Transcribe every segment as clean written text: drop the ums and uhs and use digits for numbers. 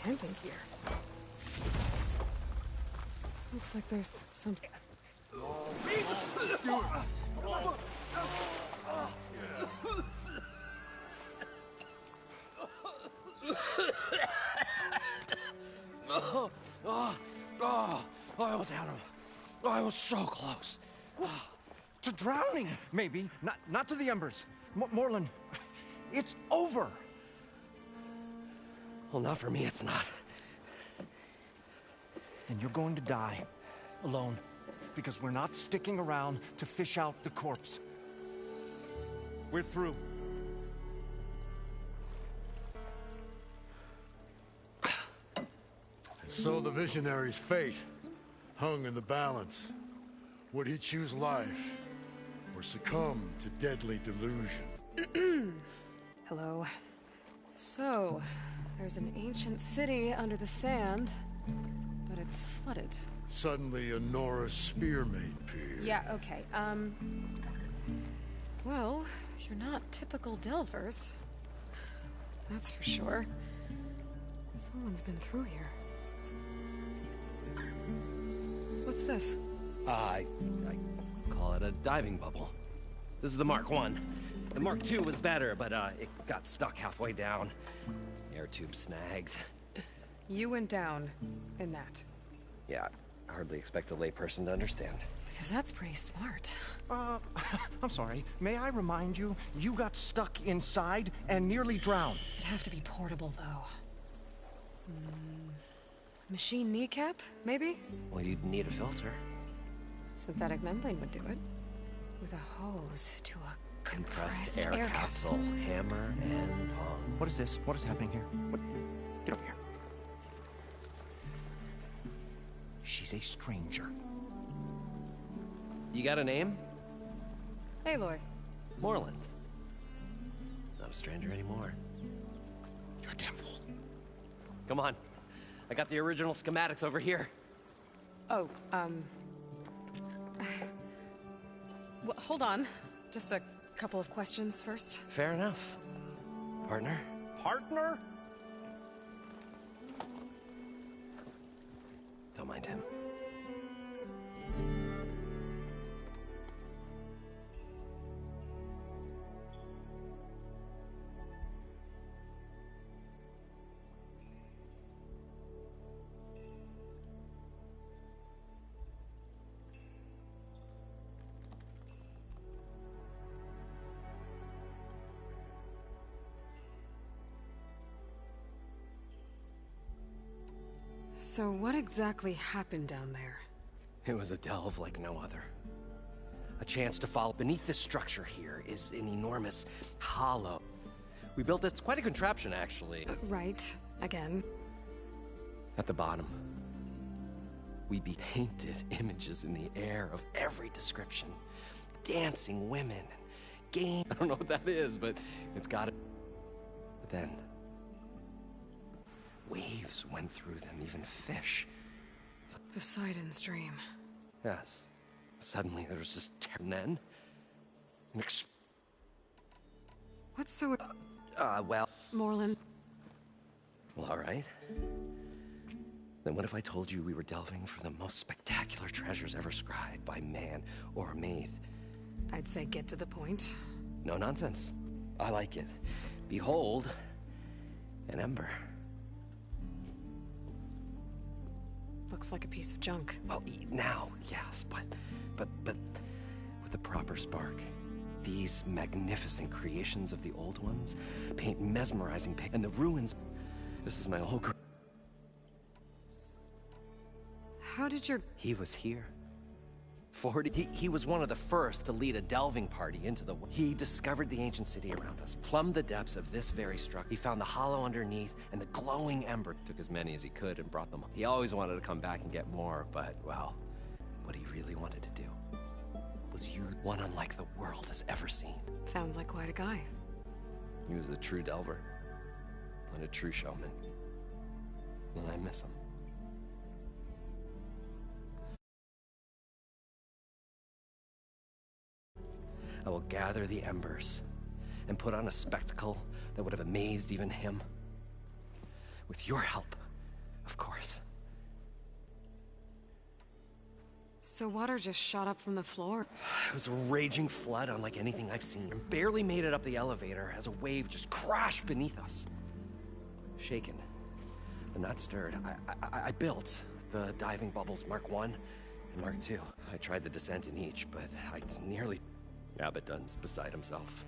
camping gear. Looks like there's something. I almost had him. I was so close. To drowning, maybe. Not to the embers. Morlund, it's over. Well, not for me, it's not. And you're going to die. Alone. Because we're not sticking around to fish out the corpse. We're through. So the visionary's fate hung in the balance. Would he choose life or succumb to deadly delusion? Hello. So, there's an ancient city under the sand, but it's flooded. Suddenly a Nora spearmate appeared. Yeah, okay, well, you're not typical Delvers. That's for sure. Someone's been through here. What's this? I call it a diving bubble. This is the Mark I. The Mark II was better, but it got stuck halfway down. Air tube snagged. You went down in that. Yeah, I hardly expect a layperson to understand. Because that's pretty smart. I'm sorry. May I remind you, you got stuck inside and nearly drowned. It'd have to be portable, though. Machine kneecap, maybe? Well, you'd need a filter. Synthetic membrane would do it. With a hose to a compressed air capsule. Hammer and tongs. What is this? What is happening here? What? Get over here. She's a stranger. You got a name? Aloy. Morlund. Not a stranger anymore. You're a damn fool. Come on. I got the original schematics over here. Oh, well, hold on. Just a couple of questions first. Fair enough. Partner? Partner? Don't mind him. So what exactly happened down there? It was a delve like no other. A chance to fall beneath this structure here is an enormous hollow. We built this, quite a contraption actually. Right, again. At the bottom, we painted images in the air of every description. Dancing women, game. I don't know what that is, but it's got it. But then, waves went through them, even fish. Poseidon's dream. Yes. Suddenly there was just and then an What's so... well... Morlund? Well, all right. Then what if I told you we were delving for the most spectacular treasures ever scribed by man or maid? I'd say get to the point. No nonsense. I like it. Behold, an ember. Looks like a piece of junk. Well, now, yes, but with a proper spark. These magnificent creations of the old ones paint mesmerizing and the ruins. This is my whole group. How did your... He was here. 40. He was one of the first to lead a delving party into the... He discovered the ancient city around us, plumbed the depths of this very structure. He found the hollow underneath and the glowing ember. Took as many as he could and brought them. He always wanted to come back and get more, but, well, what he really wanted to do was one unlike the world has ever seen. Sounds like quite a guy. He was a true delver and a true showman. And I miss him. I will gather the embers and put on a spectacle that would have amazed even him. With your help, So water just shot up from the floor? It was a raging flood unlike anything I've seen. I barely made it up the elevator as a wave just crashed beneath us. Shaken, but not stirred. I built the diving bubbles Mark 1 and Mark 2. I tried the descent in each, but I nearly... Abaddon's beside himself.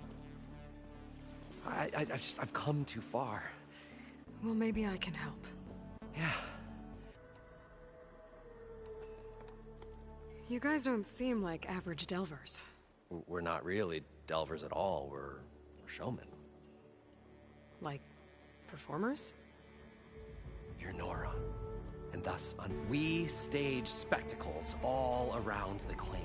I've come too far. Well, maybe I can help. Yeah. You guys don't seem like average delvers. We're not really delvers at all. We're showmen. Like, performers? You're Nora. And thus, we stage spectacles all around the claim.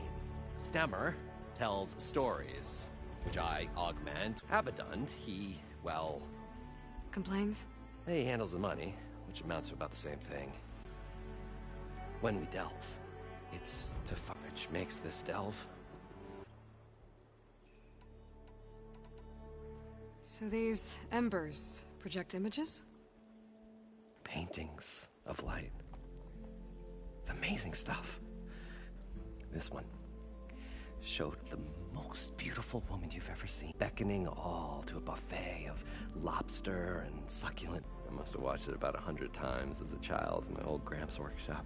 Stemmer tells stories, which I augment. Abaddon, he, well... Complains? He handles the money, which amounts to about the same thing. When we delve, it's to fuck, which makes this delve. So these embers project images? Paintings of light. It's amazing stuff. This one showed the most beautiful woman you've ever seen, beckoning all to a buffet of lobster and succulent. I must have watched it about 100 times as a child in my old Gramps workshop.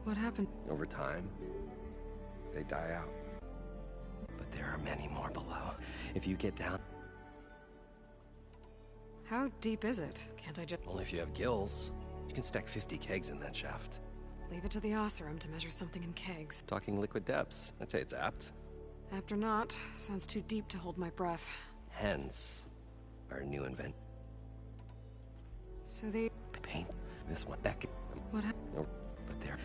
What happened? Over time, they die out. But there are many more below. If you get down... How deep is it? Can't I just... Only if you have gills. You can stack 50 kegs in that shaft. Leave it to the Oseram to measure something in kegs. Talking liquid depths. I'd say it's apt. Apt or not, sounds too deep to hold my breath. Hence, our new invent. So the... Paint. This one. That could... What happened? No, but there...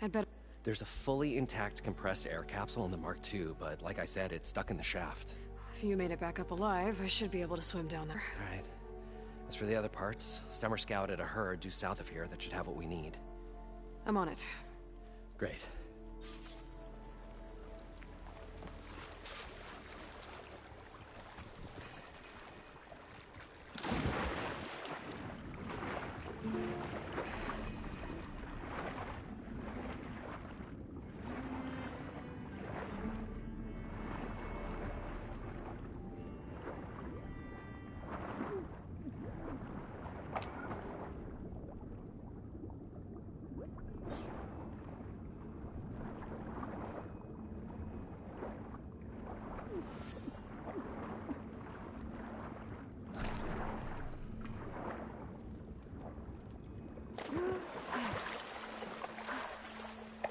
I'd better... There's a fully intact compressed air capsule in the Mark II, but like I said, it's stuck in the shaft. If you made it back up alive, I should be able to swim down there. All right. As for the other parts, Stemmer scouted a herd due south of here that should have what we need. I'm on it. Great.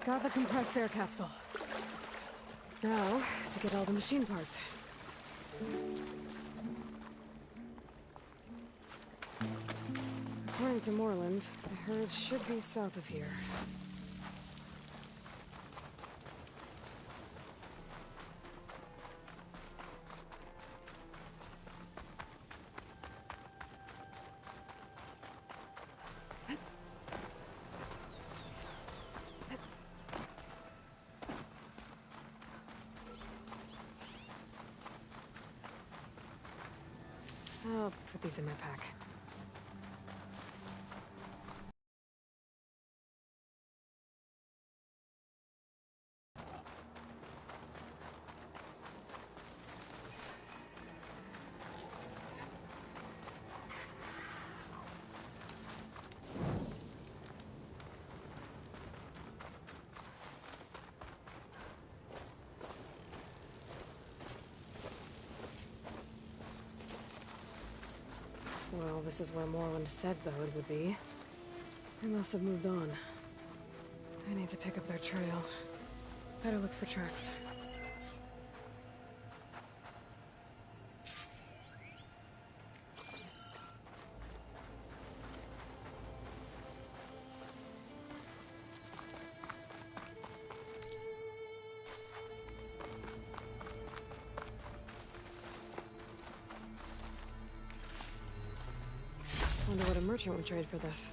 Got the compressed air capsule. Now, to get all the machine parts. According to Moreland, the herd should be south of here. I'll put these in my pack. Well, this is where Moreland said the hood would be. They must have moved on. I need to pick up their trail. Better look for tracks. Wonder what a merchant would trade for this.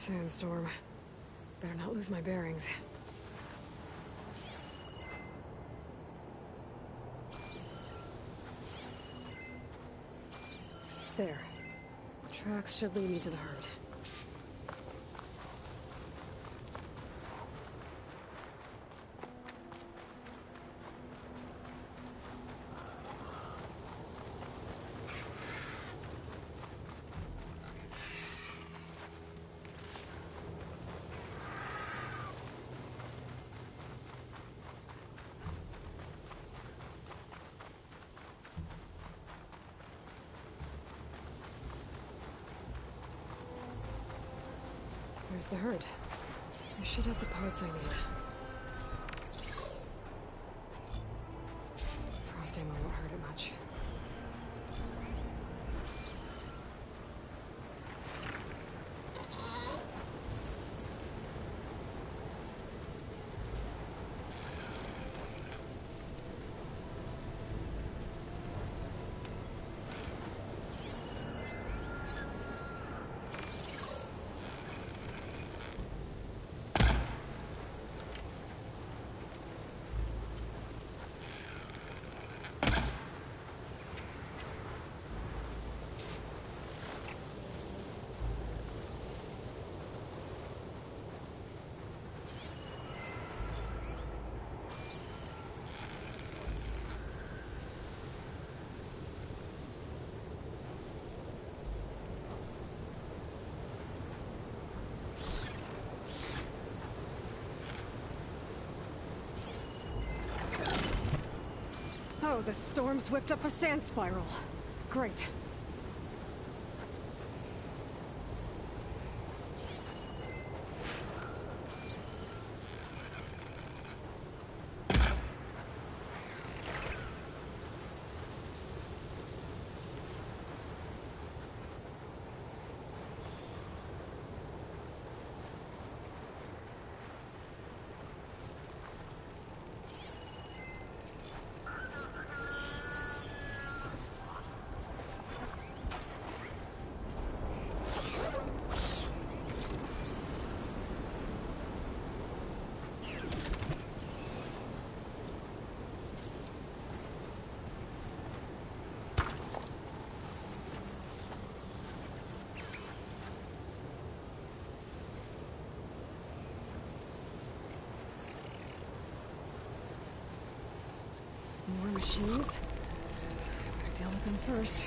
Sandstorm. Better not lose my bearings. There. Tracks should lead me to the herd. There's the herd. I should have the parts I need. Frost ammo won't hurt it much. Oh, the storm's whipped up a sand spiral. Great. More machines? Better deal with them first.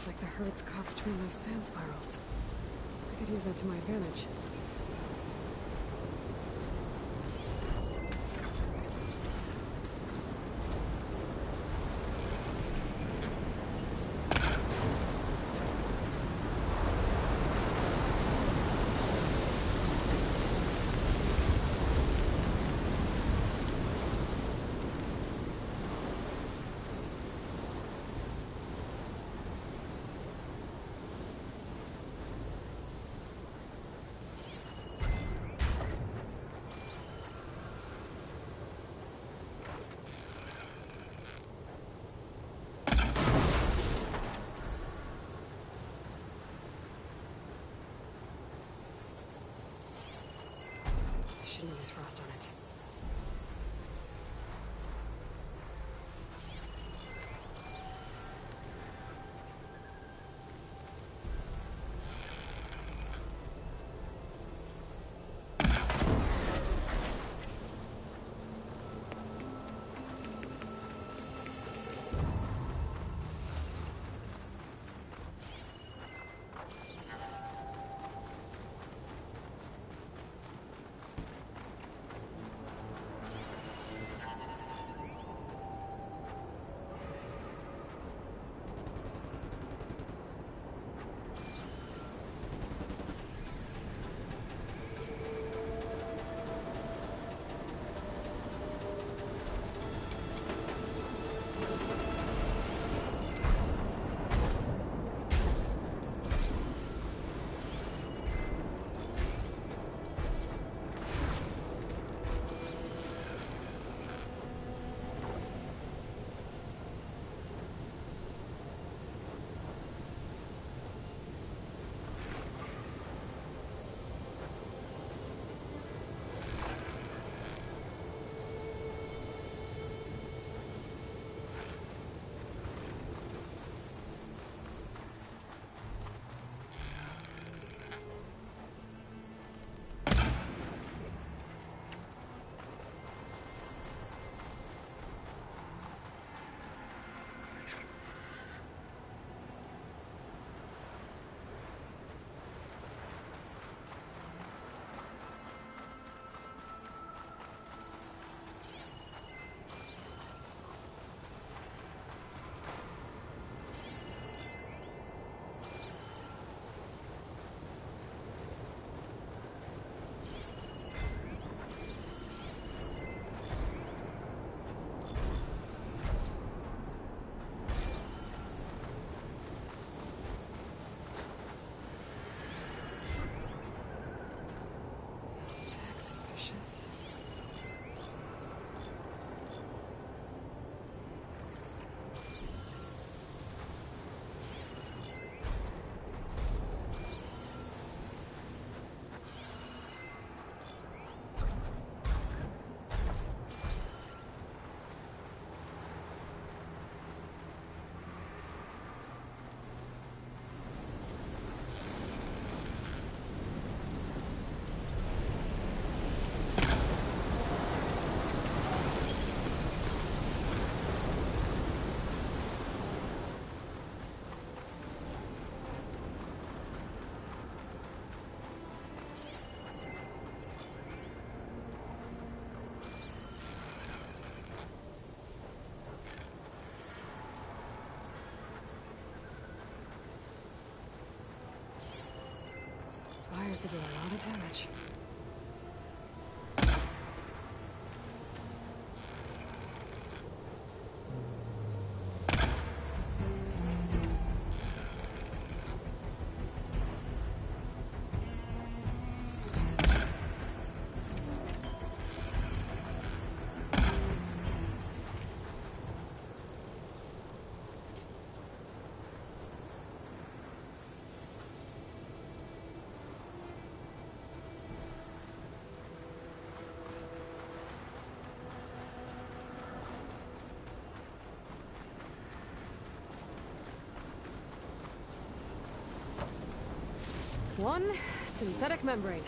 Looks like the herd's caught between those sand spirals. I could use that to my advantage. Shouldn't use frost on it. Fire could do a lot of damage. One synthetic membrane.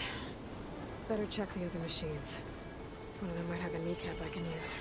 Better check the other machines. One of them might have a kneecap I can use.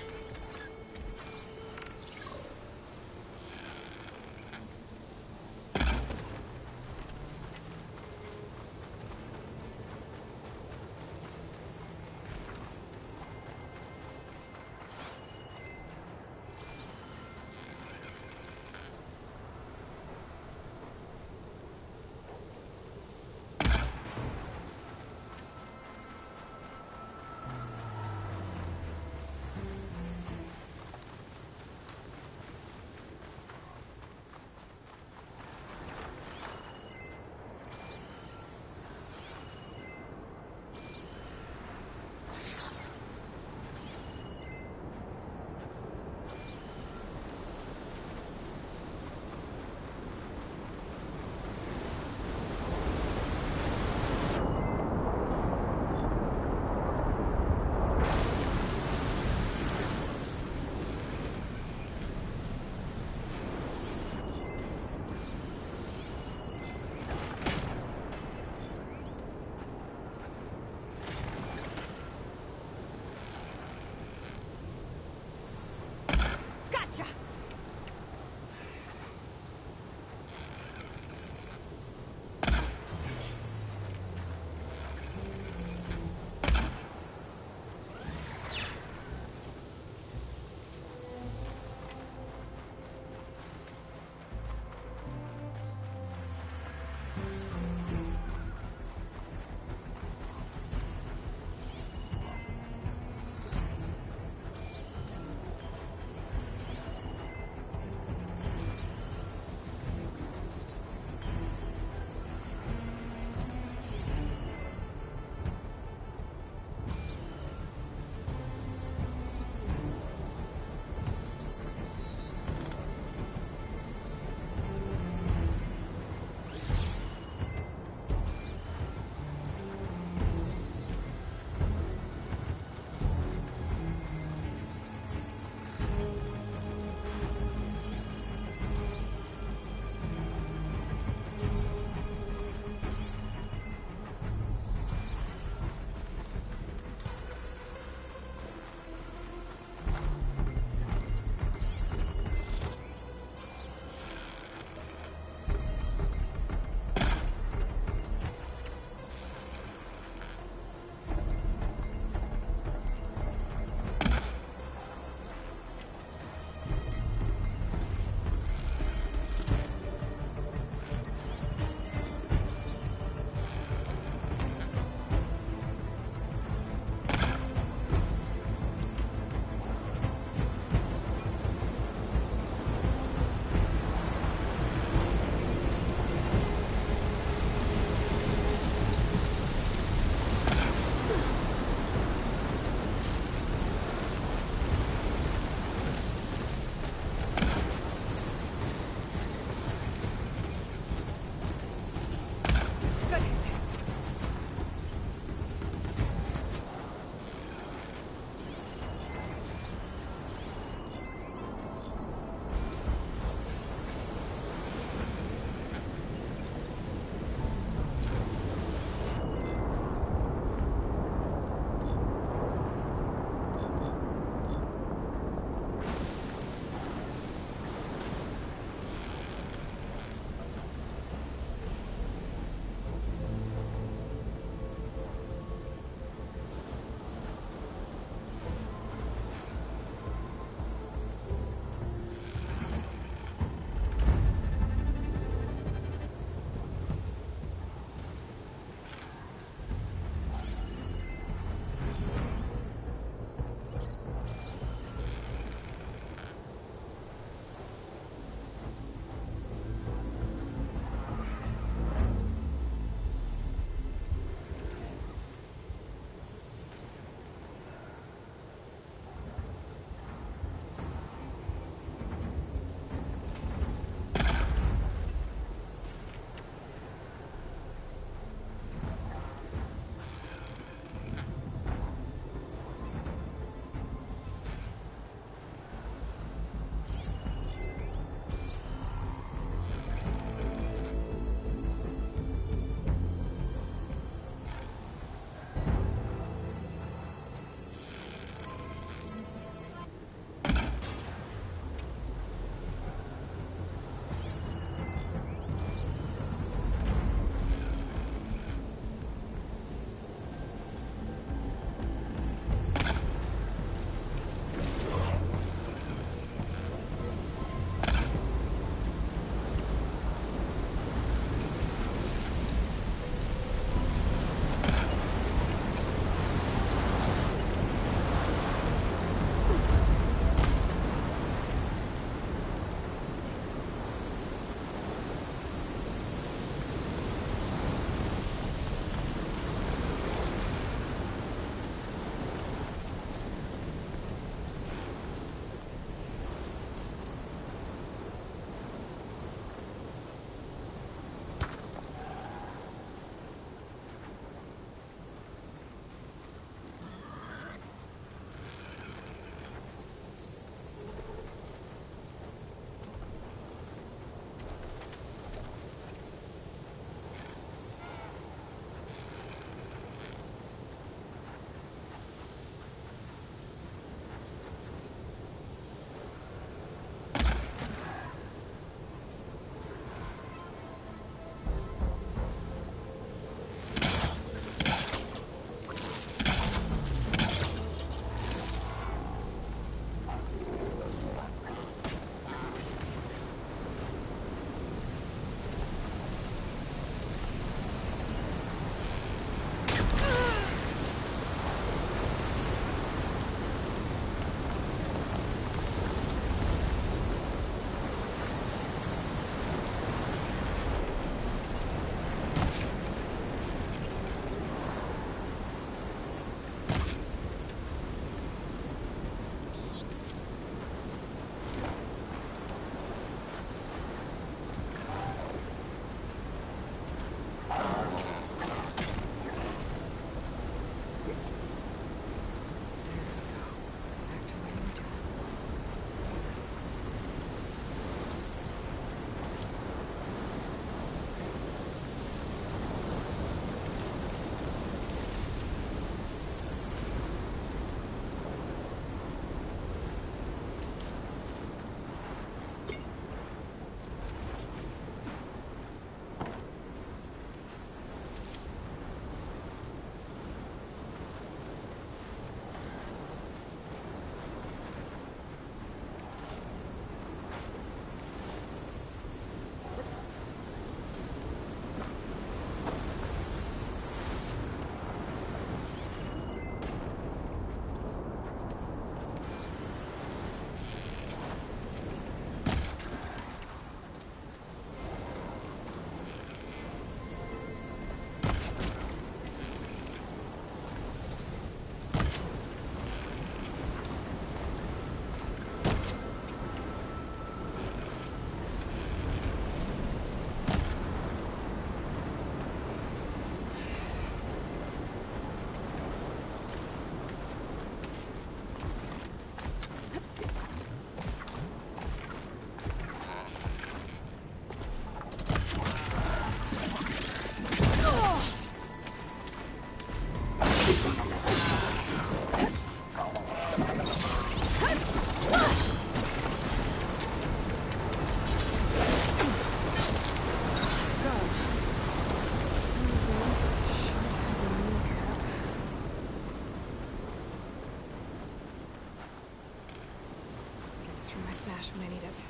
cash when I need it.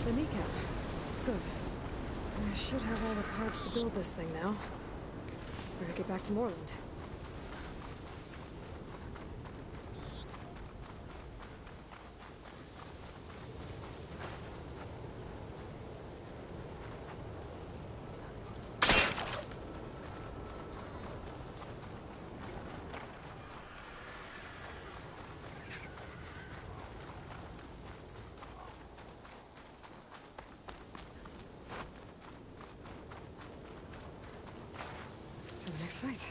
The kneecap. Good. I should have all the parts to build this thing now. Better get back to Moreland. For the next fight.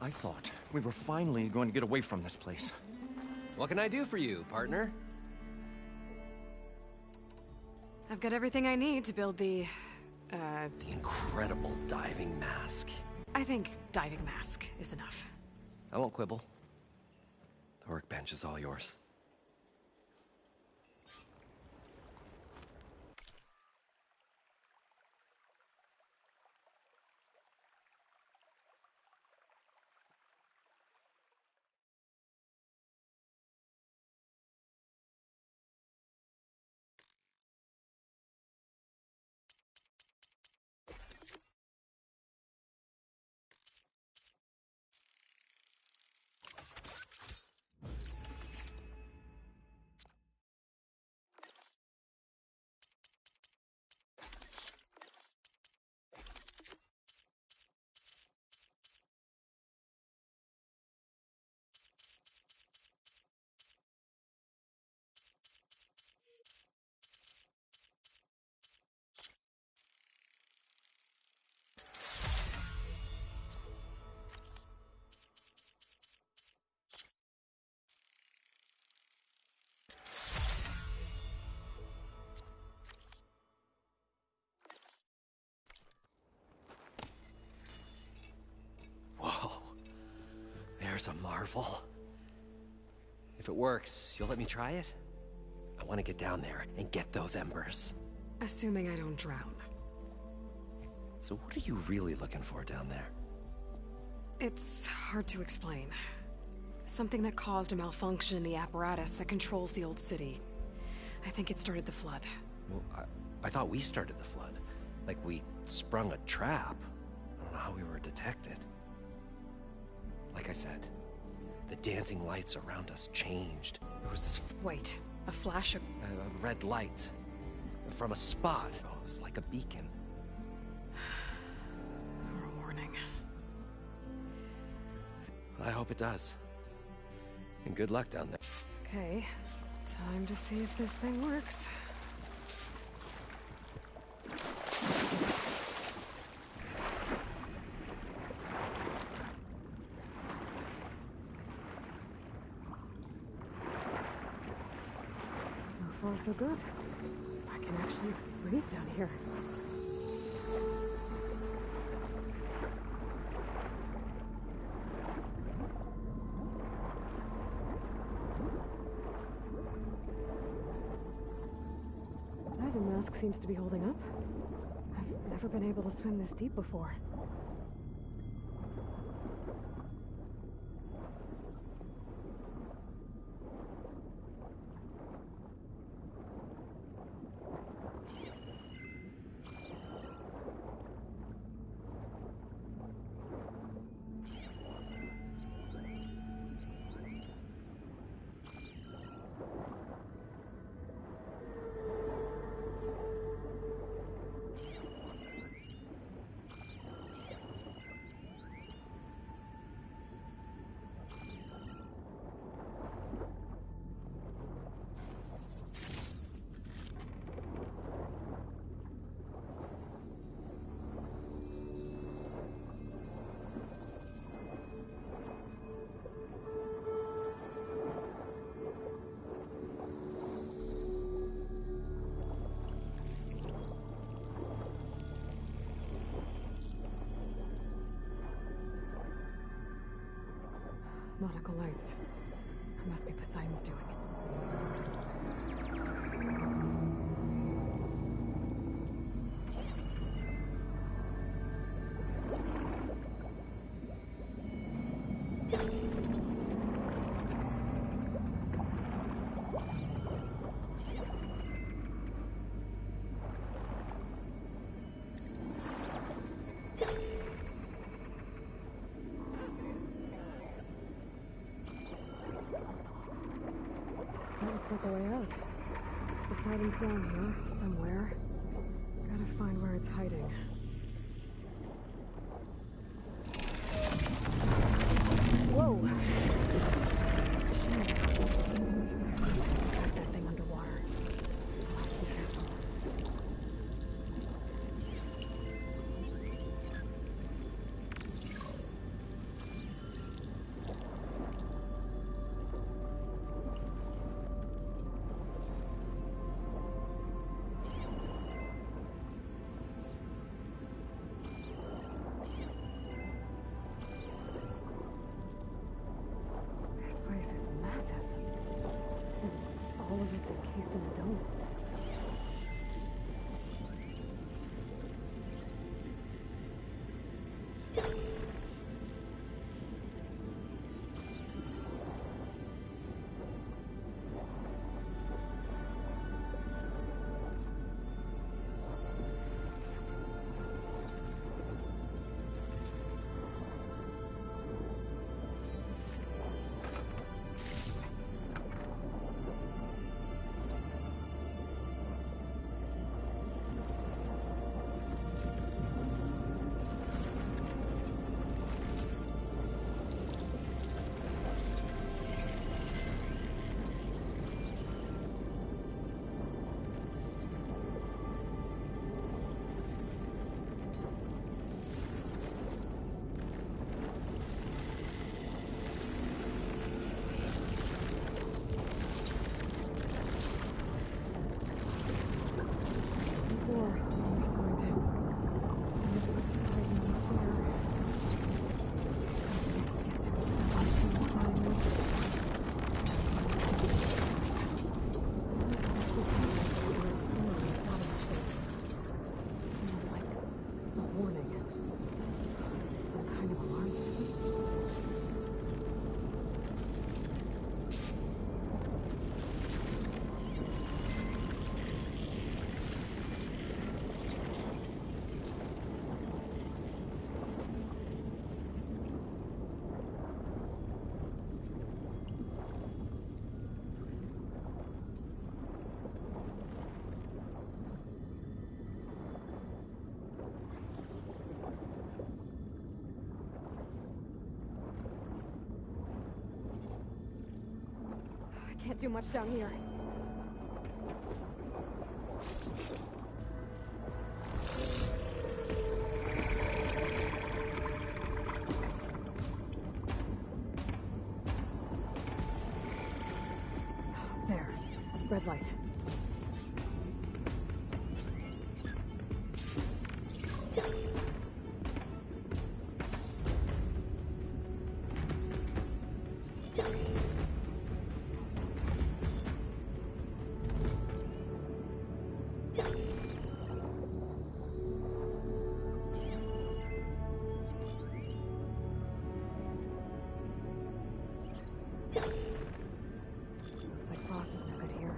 I thought we were finally going to get away from this place. What can I do for you, partner? I've got everything I need to build the incredible diving mask. I think diving mask is enough. I won't quibble. The workbench is all yours. Whoa. There's a marvel. If it works, you'll let me try it? I want to get down there and get those embers. Assuming I don't drown. So what are you really looking for down there? It's hard to explain. Something that caused a malfunction in the apparatus that controls the old city. I think it started the flood. Well, I thought we started the flood. Like we sprung a trap. I don't know how we were detected. Like I said, the dancing lights around us changed. There was this... Wait. A flash of... A red light. From a spot. Oh, it was like a beacon. or a warning. I hope it does. And good luck down there. Okay, time to see if this thing works. So far, so good. I can actually breathe down here. Diving mask seems to be holding up. I've never been able to swim this deep before. Nautical lights. It must be Poseidon's doing. That looks like a way out. Poseidon's down here, somewhere. Gotta find where it's hiding. Whoa! Shit. Got that thing underwater. I'll have to be careful. This place is massive. And all of it's encased in a dome. Door on the other side. And this was Poseidon up there. Get to it without watching behind me. Feels like a warning. Some kind of alarm system. can't do much down here. There. Red light. Looks like Frost is no good here.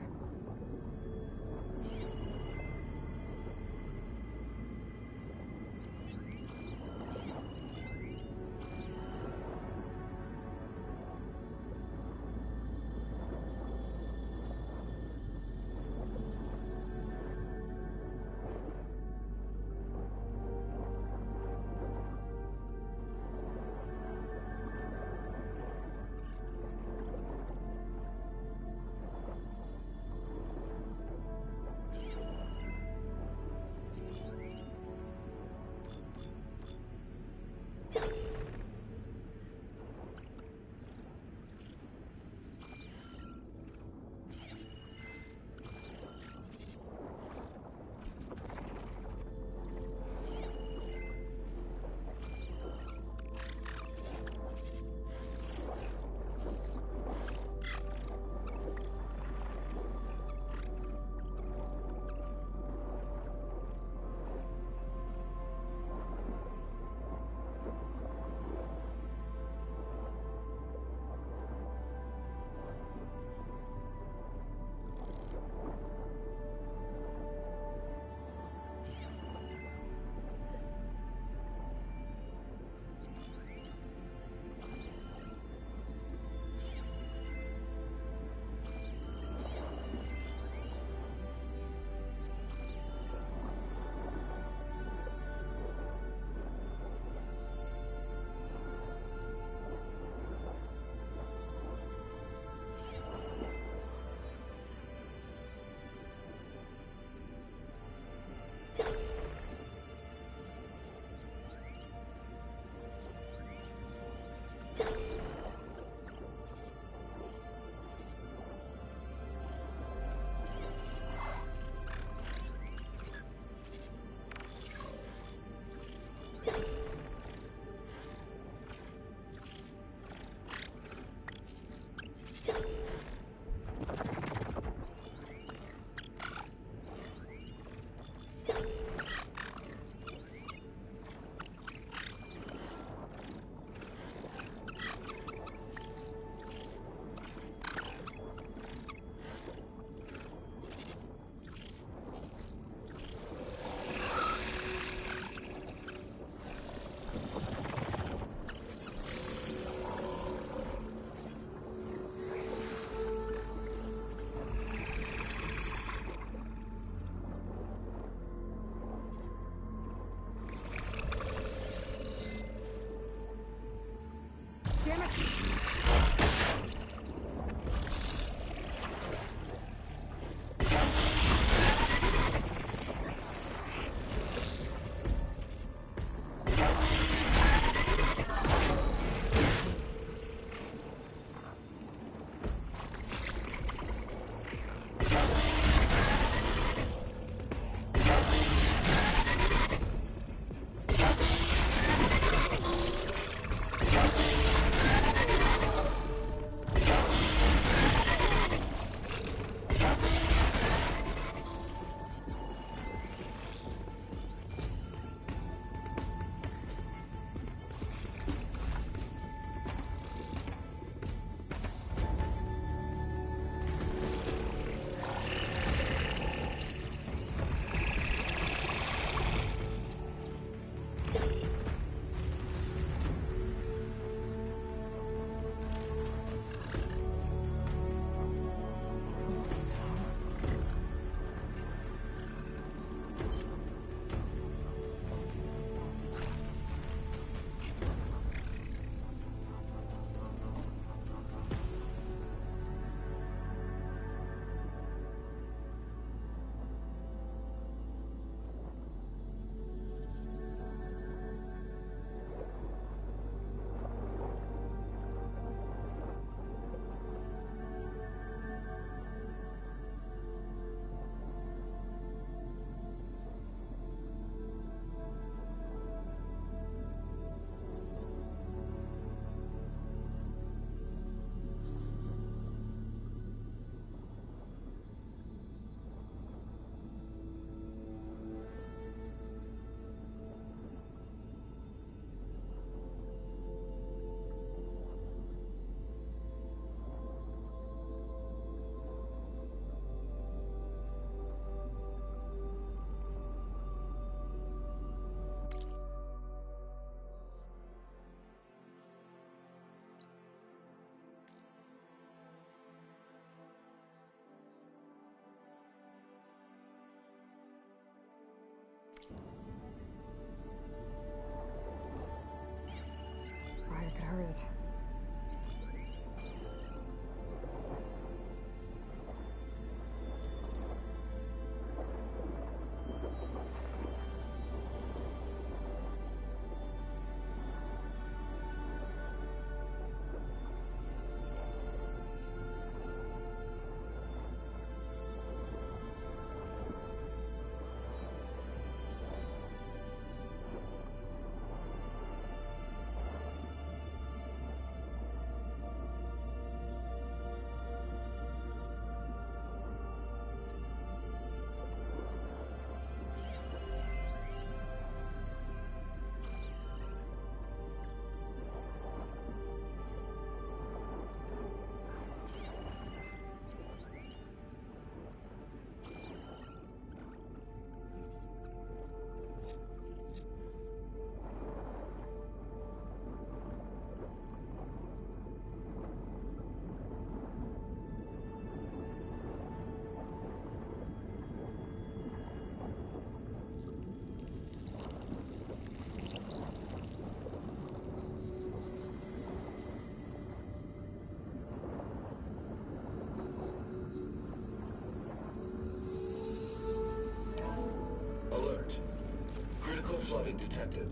flooding detected.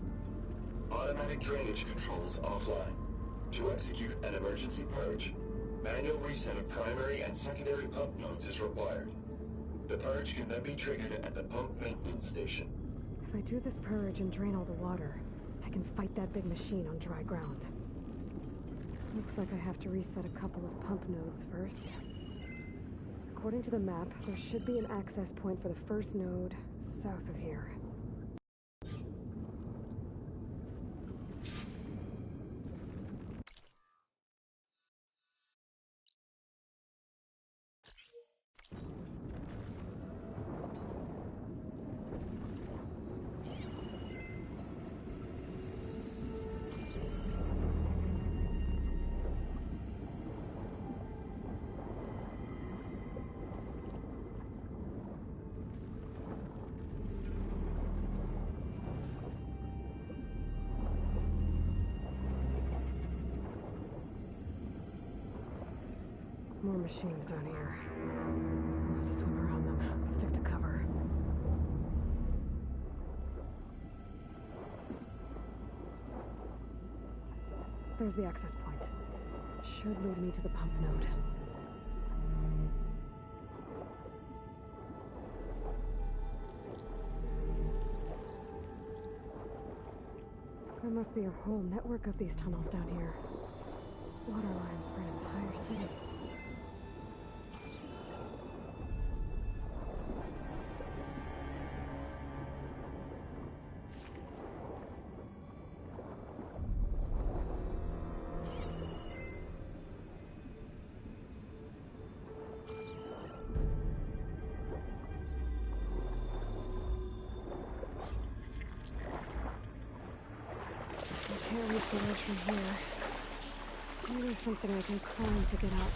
Automatic drainage controls offline. To execute an emergency purge, manual reset of primary and secondary pump nodes is required. The purge can then be triggered at the pump maintenance station. If I do this purge and drain all the water, I can fight that big machine on dry ground. Looks like I have to reset a couple of pump nodes first. According to the map, there should be an access point for the first node south of here. More machines down here. I'll have to swim around them. Stick to cover. There's the access point. Should lead me to the pump node. There must be a whole network of these tunnels down here. Water lines for an entire city. I can't reach the edge from here. Maybe there's something I can climb to get out.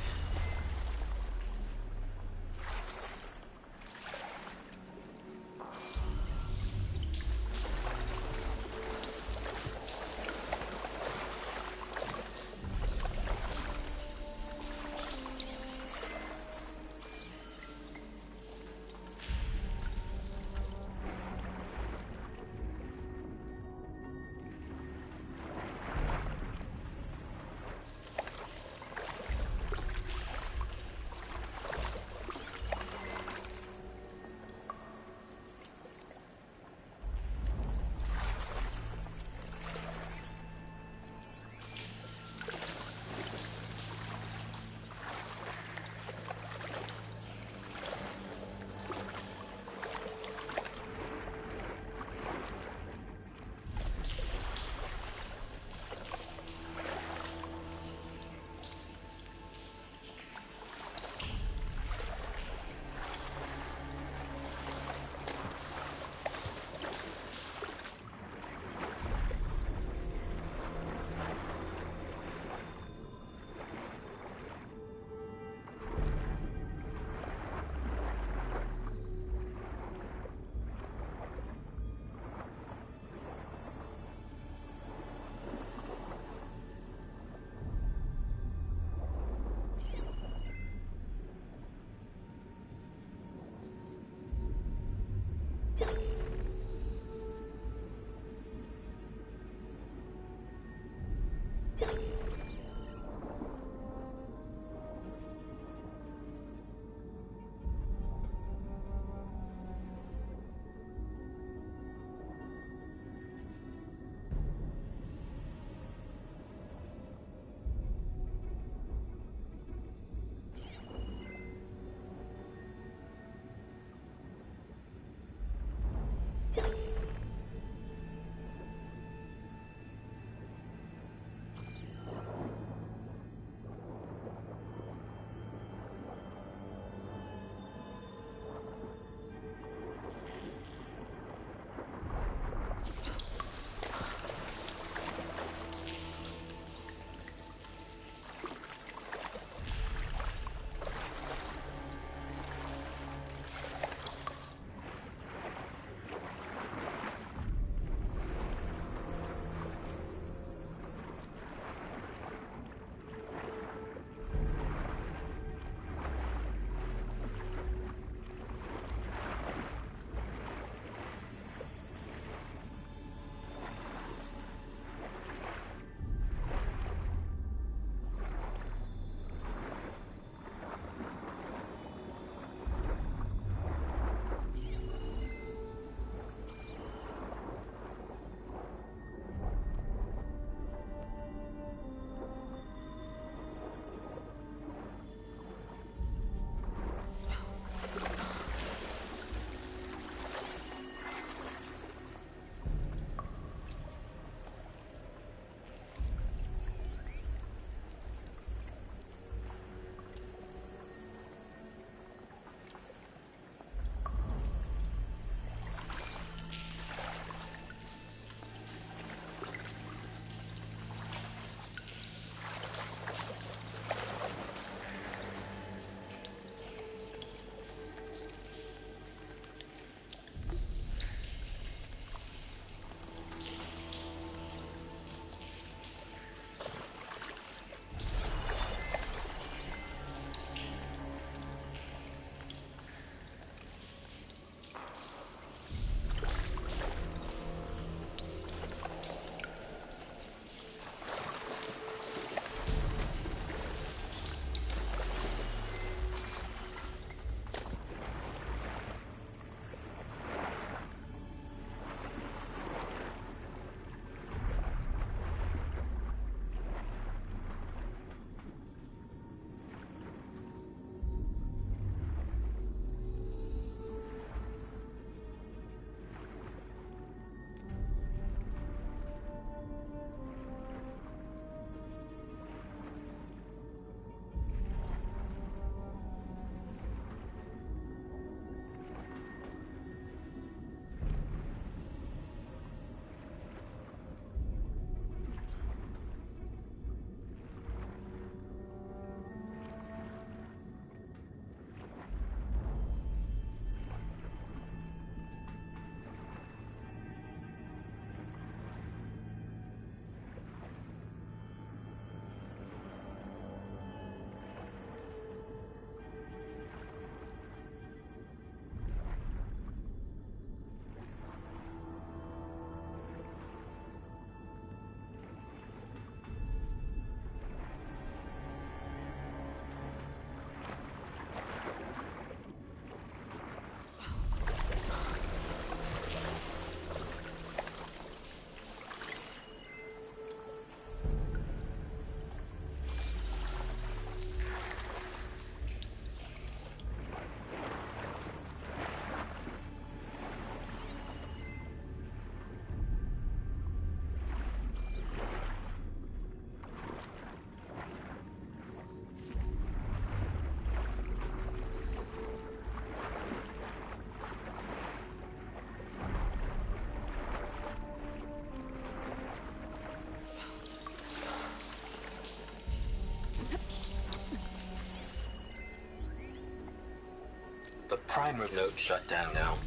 primary node shut down now.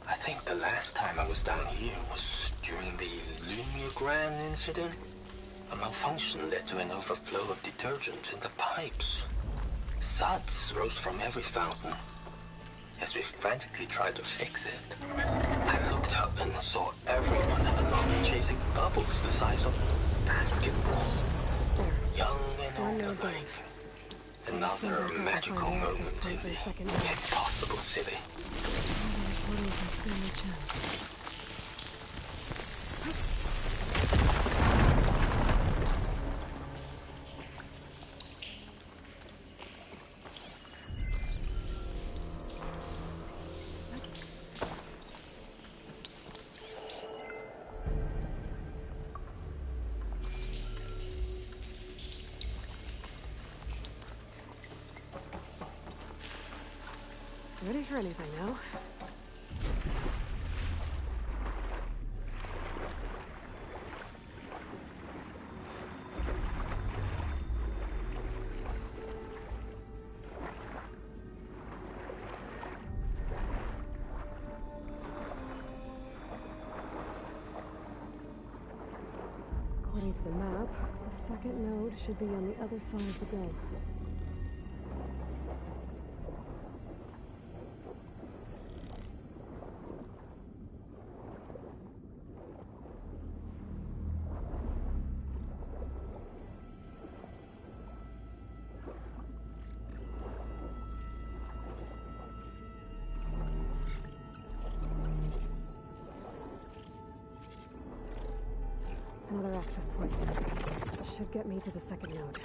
I think the last time I was down here was during the Lumigrand incident. A malfunction led to an overflow of detergent in the pipes. Suds rose from every fountain. As we frantically tried to fix it, I looked up and saw everyone in the lobby chasing bubbles the size of basketballs. Young and old alike. Another magical moment in the impossible city. Reporting from Stanley Chen. Ready for anything now? According to the map, the second node should be on the other side of the dome. Another access point. Should get me to the second node.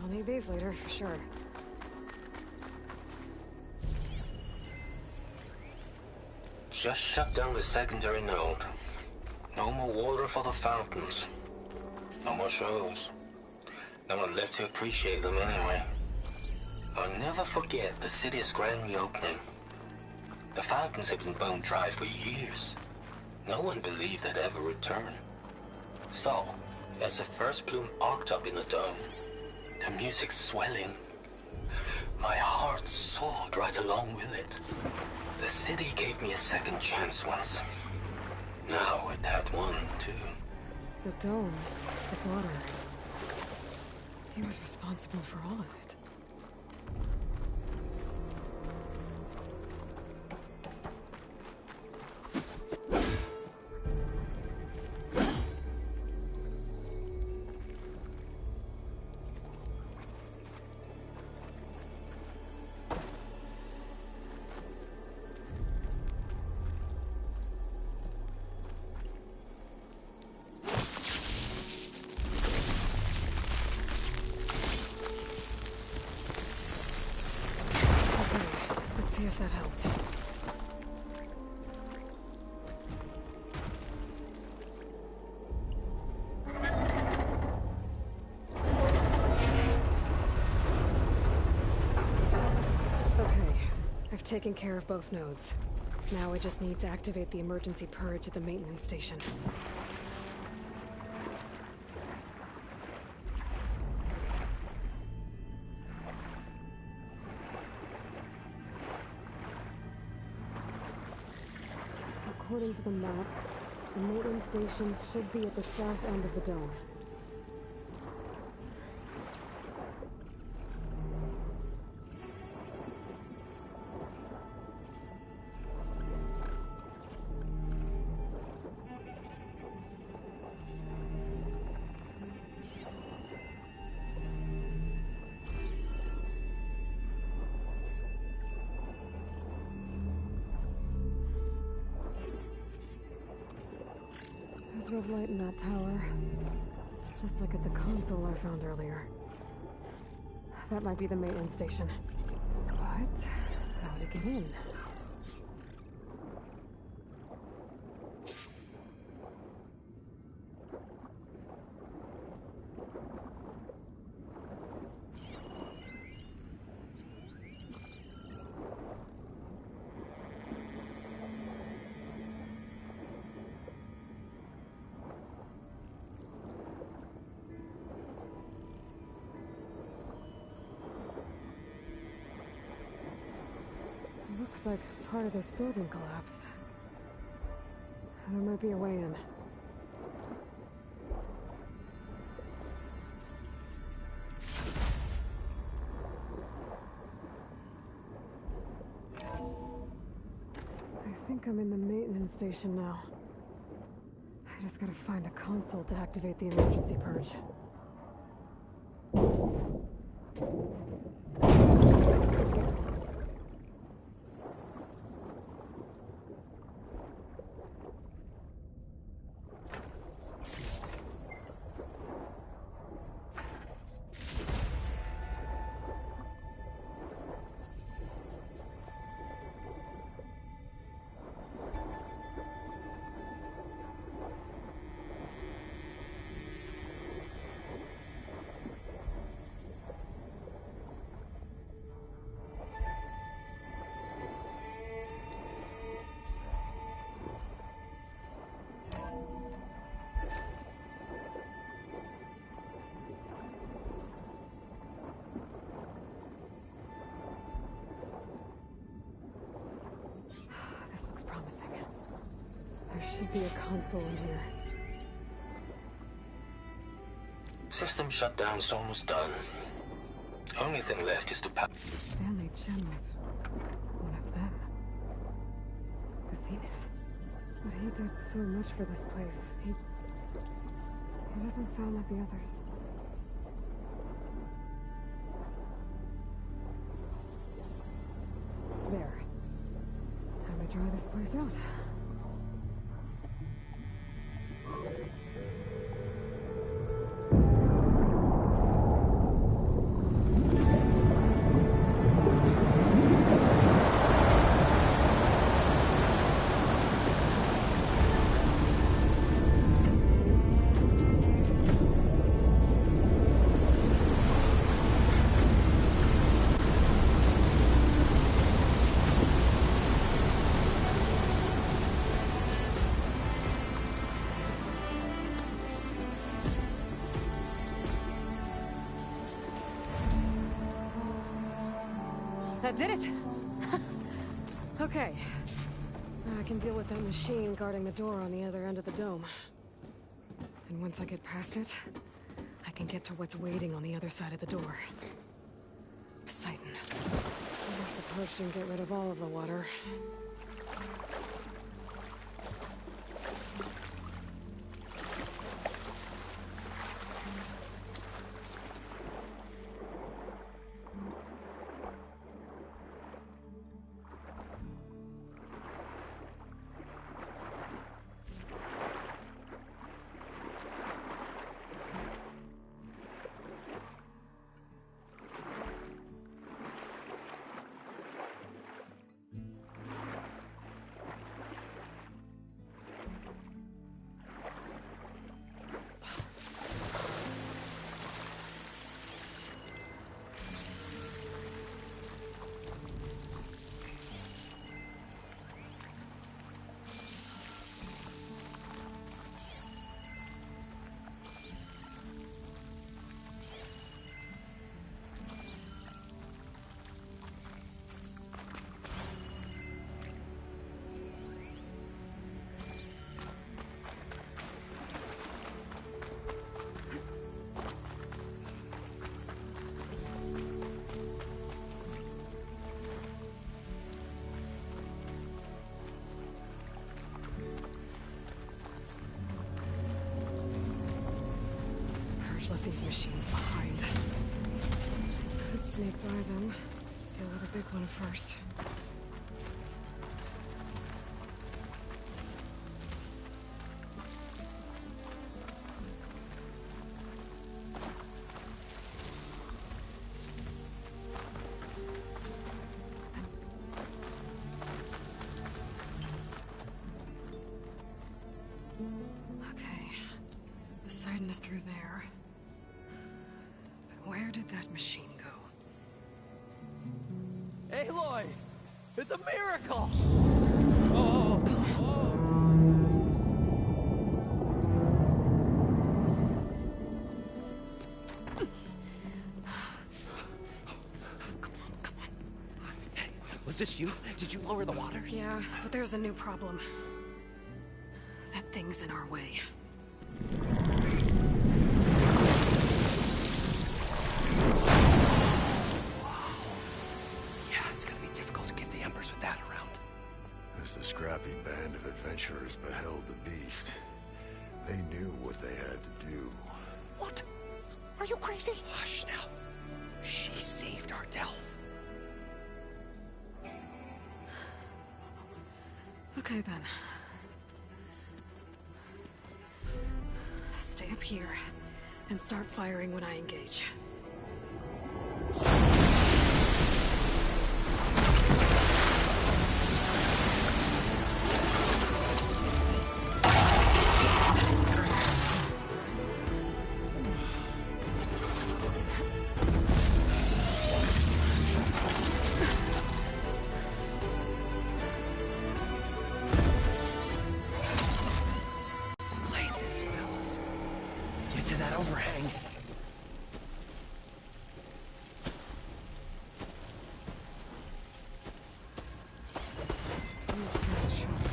I'll need these later, for sure. Just shut down the secondary node. No more water for the fountains. No more shows. No one left to appreciate them anyway. I'll never forget the city's grand reopening. The fountains had been bone dry for years. No one believed they'd ever return. So, as the first plume arced up in the dome, the music swelling, my heart soared right along with it. The city gave me a second chance once. Now it had one, too. The domes, the water. He was responsible for all of it. See if that helped. Okay, I've taken care of both nodes. Now I just need to activate the emergency purge at the maintenance station. According to the map, the maintenance stations should be at the south end of the dome. sliver of light in that tower. Just like at the console I found earlier. That might be the maintenance station. But how to get in? Looks like part of this building collapsed. There might be a way in. I think I'm in the maintenance station now. I just gotta find a console to activate the emergency purge. Should be a console in here. System shutdown's almost done. Only thing left is to power. Stanley Chen was one of them. The Zenith. But he did so much for this place. He doesn't sound like the others. There. Time to dry this place out. That did it! Okay. Now I can deal with that machine guarding the door on the other end of the dome. And once I get past it, I can get to what's waiting on the other side of the door. Poseidon. I guess the purge didn't get rid of all of the water. Left these machines behind. Could sneak by them. Deal with the big one first. Poseidon is through there. But where did that machine go? Aloy! It's a miracle! Was this you? Did you lower the waters? Yeah, but there's a new problem. That thing's in our way. Yeah, it's gonna be difficult to get the Embers with that around. As the scrappy band of adventurers beheld the beast, they knew what they had to do. What? Are you crazy? Hush now. She saved our Delph. Okay then. Stay up here and start firing when I engage. Places, fellas. Get to that overhang. It's on the fence shoulder.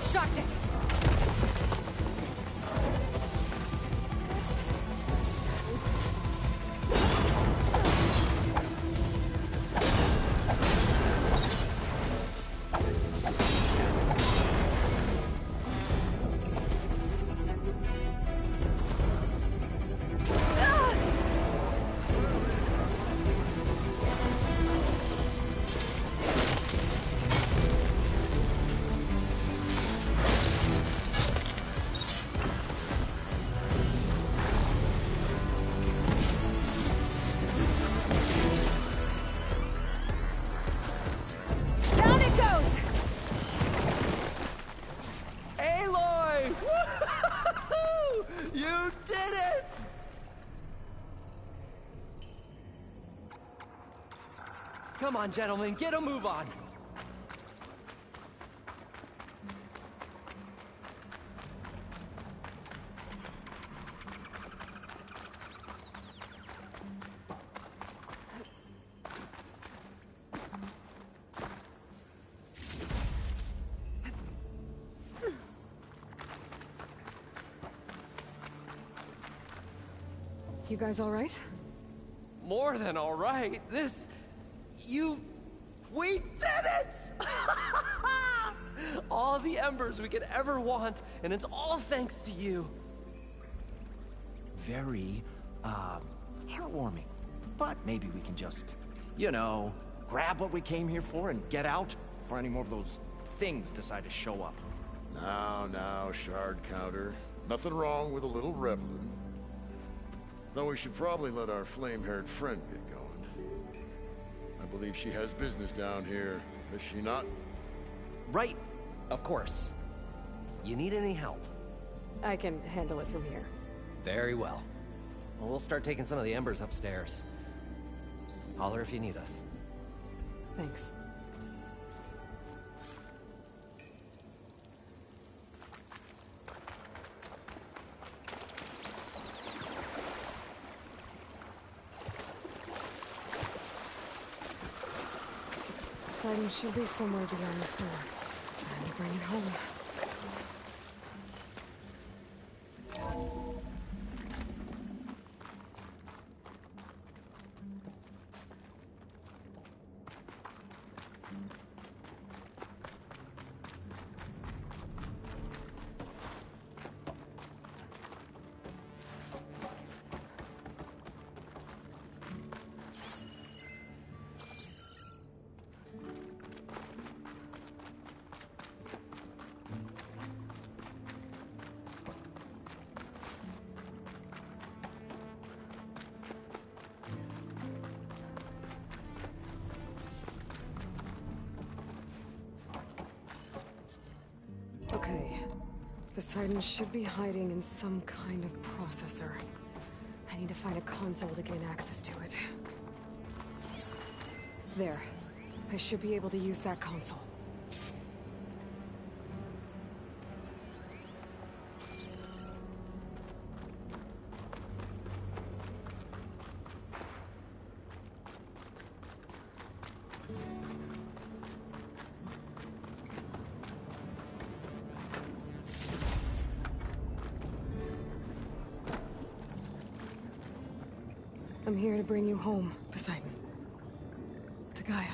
Shocked it! Down it goes! Aloy! Woo-hoo-hoo! You did it! Come on, gentlemen, get a move on. You guys all right? More than all right. We did it! All the embers we could ever want, and it's all thanks to you. Very, heartwarming. But maybe we can just, you know, grab what we came here for and get out before any more of those things decide to show up. Now, shard counter. Nothing wrong with a little reveling. Though we should probably let our flame-haired friend get going. I believe she has business down here, does she not? Right, of course. You need any help? I can handle it from here. Very well. Well, we'll start taking some of the embers upstairs. Holler if you need us. Thanks. Siding should be somewhere beyond this door. Time to bring it home. Okay. Poseidon should be hiding in some kind of processor. I need to find a console to gain access to it. There. I should be able to use that console. I'm here to bring you home, Poseidon. To Gaia.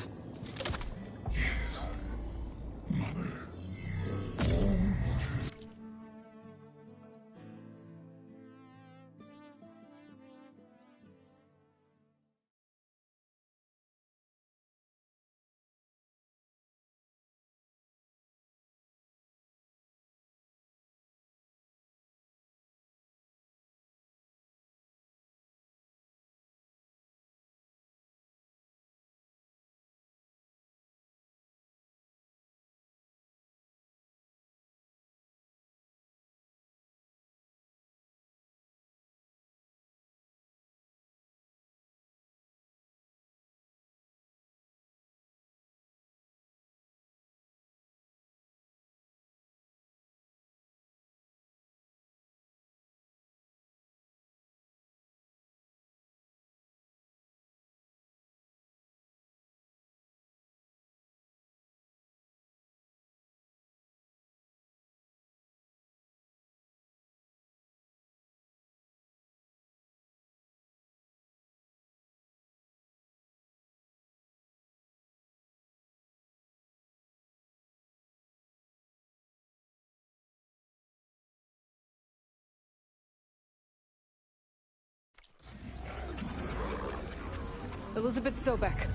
Elizabeth Sobek.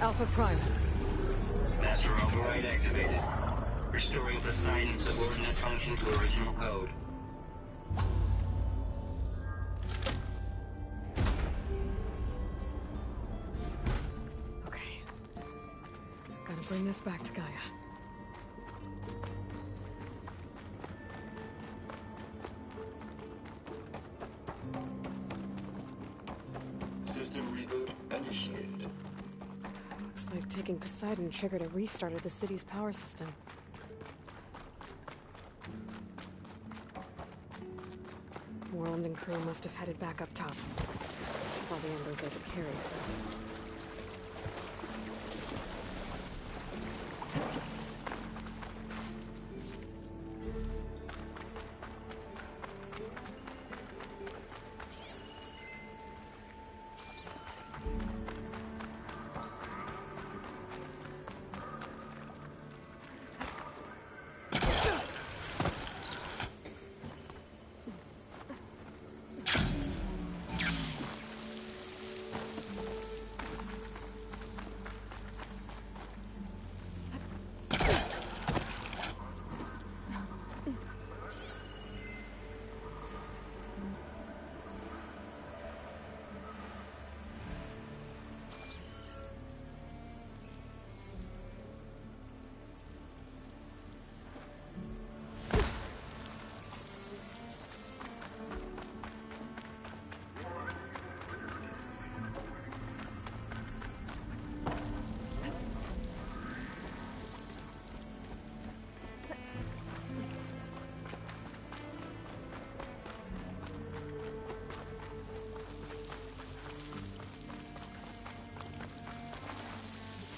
Alpha Prime. Master override activated. Restoring Poseidon's subordinate function to original code. Okay. Gotta bring this back to Gaia. System reboot initiated. Looks like taking Poseidon triggered a restart of the city's power system. Moreland and crew must have headed back up top. All the embers they could carry at present.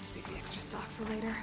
Save the extra stock for later.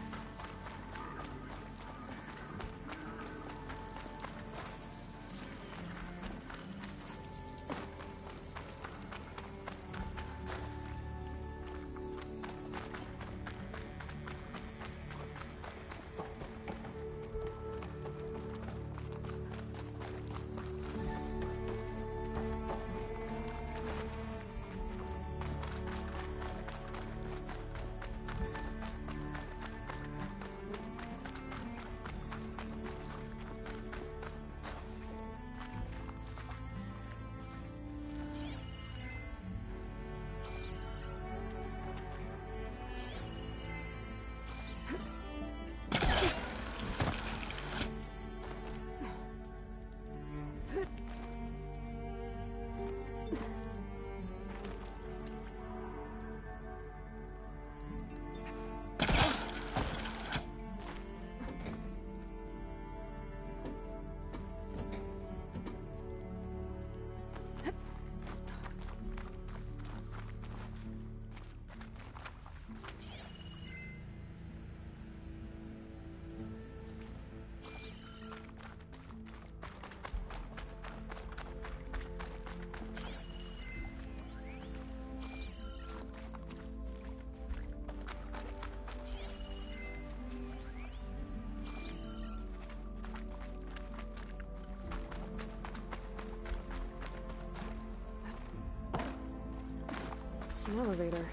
an elevator.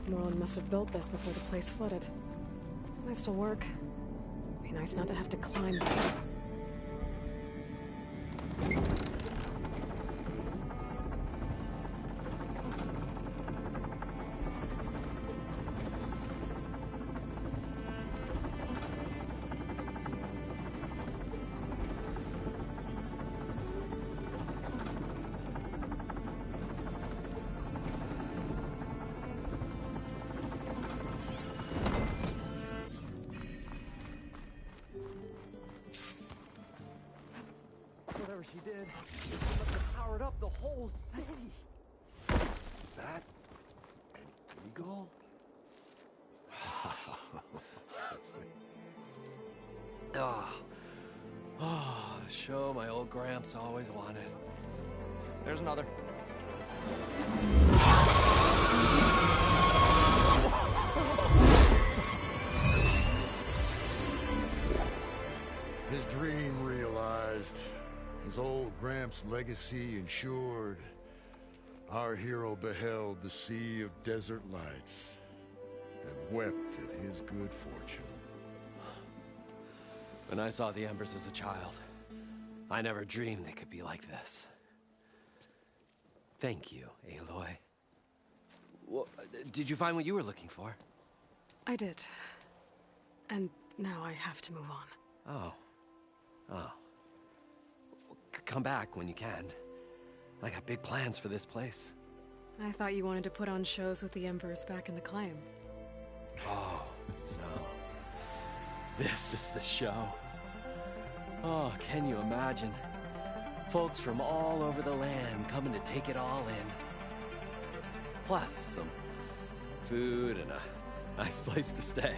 Moreland must have built this before the place flooded. Might still work. Be nice not to have to climb that. Whatever she did, she must have powered up the whole city. Is that an eagle? The show my old Gramps always wanted. There's another. His dream realized. His old Gramps' legacy ensured. Our hero beheld the sea of desert lights and wept at his good fortune. When I saw the Embers as a child, I never dreamed they could be like this. Thank you, Aloy. Well, did you find what you were looking for? I did. And now I have to move on. Oh. Oh. Come back when you can. I got big plans for this place. I thought you wanted to put on shows with the Embers back in the claim. Oh, no. This is the show. Oh, can you imagine? Folks from all over the land coming to take it all in. Plus, some food and a nice place to stay.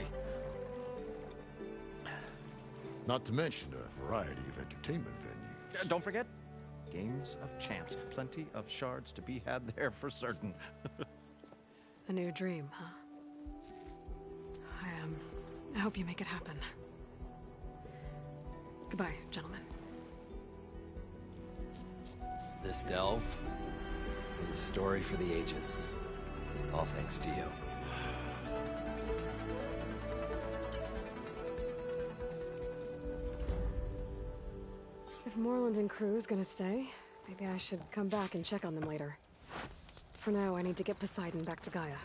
Not to mention a variety of entertainment venues. Don't forget, games of chance. Plenty of shards to be had there for certain. A new dream, huh? I hope you make it happen. Goodbye, gentlemen. This delve is a story for the ages. All thanks to you. If Moreland and crew's gonna stay, maybe I should come back and check on them later. For now, I need to get Poseidon back to Gaia.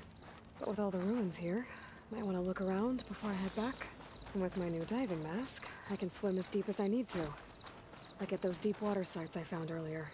But with all the ruins here, might want to look around before I head back. And with my new diving mask, I can swim as deep as I need to. Like at those deep water sites I found earlier.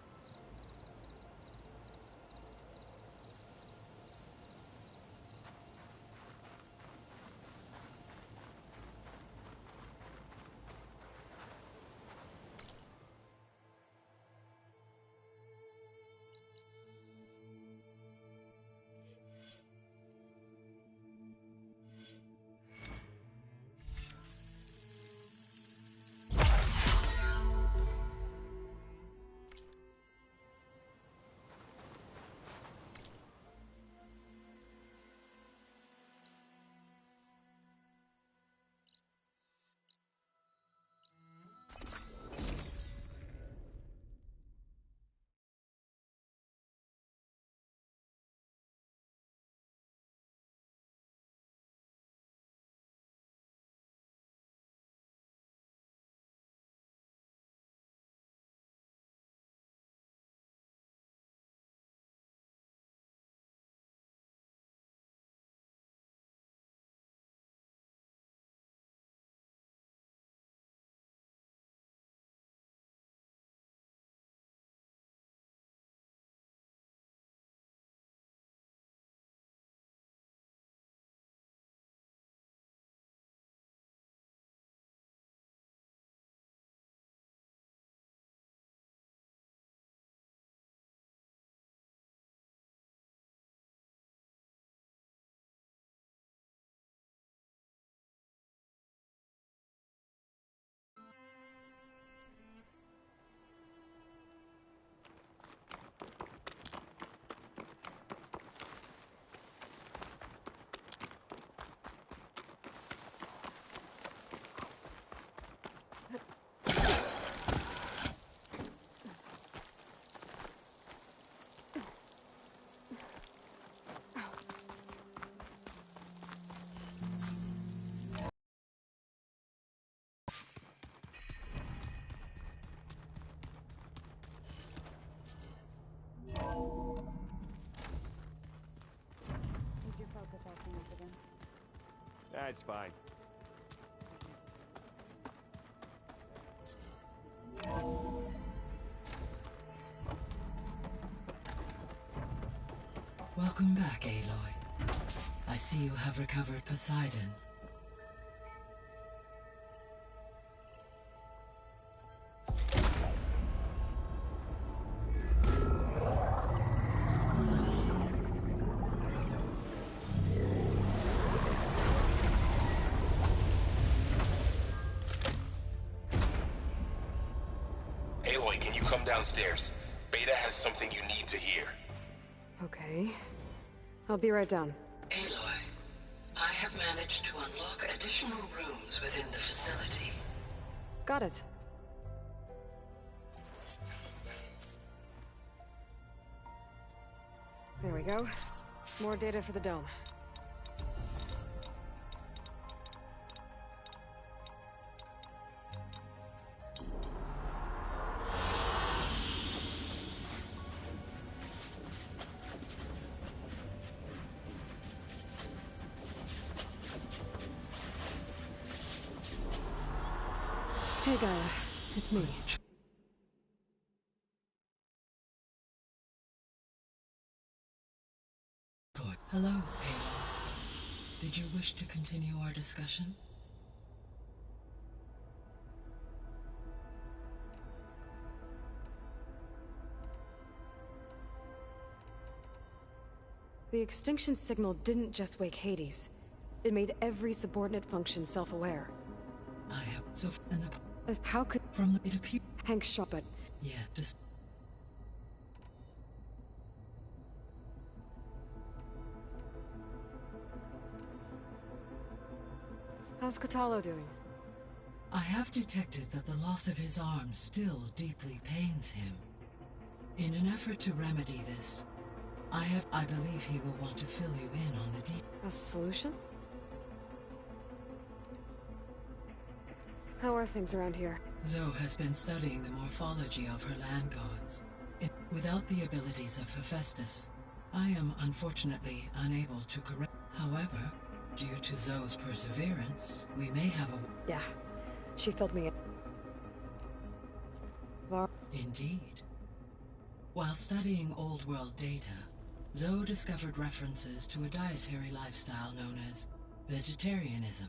it's fine. Welcome back, Aloy. I see you have recovered Poseidon. Aloy, can you come downstairs? Beta has something you need to hear. Okay. I'll be right down. Aloy, I have managed to unlock additional rooms within the facility. Got it. There we go. More data for the dome. Hey Gaia, it's me. Hello, Aloy. Did you wish to continue our discussion? The extinction signal didn't just wake Hades. It made every subordinate function self-aware. I have so and the How could... from the it appear Hank shot it. yeah, just How's Kotallo doing? I have detected that the loss of his arm still deeply pains him. In an effort to remedy this, I believe he will want to fill you in on the A solution? How are things around here? Zoe has been studying the morphology of her land gods. Without the abilities of Hephaestus, I am unfortunately unable to correct. However, due to Zoe's perseverance, we may have a... Yeah, she filled me in. Indeed. While studying old world data, Zoe discovered references to a dietary lifestyle known as vegetarianism.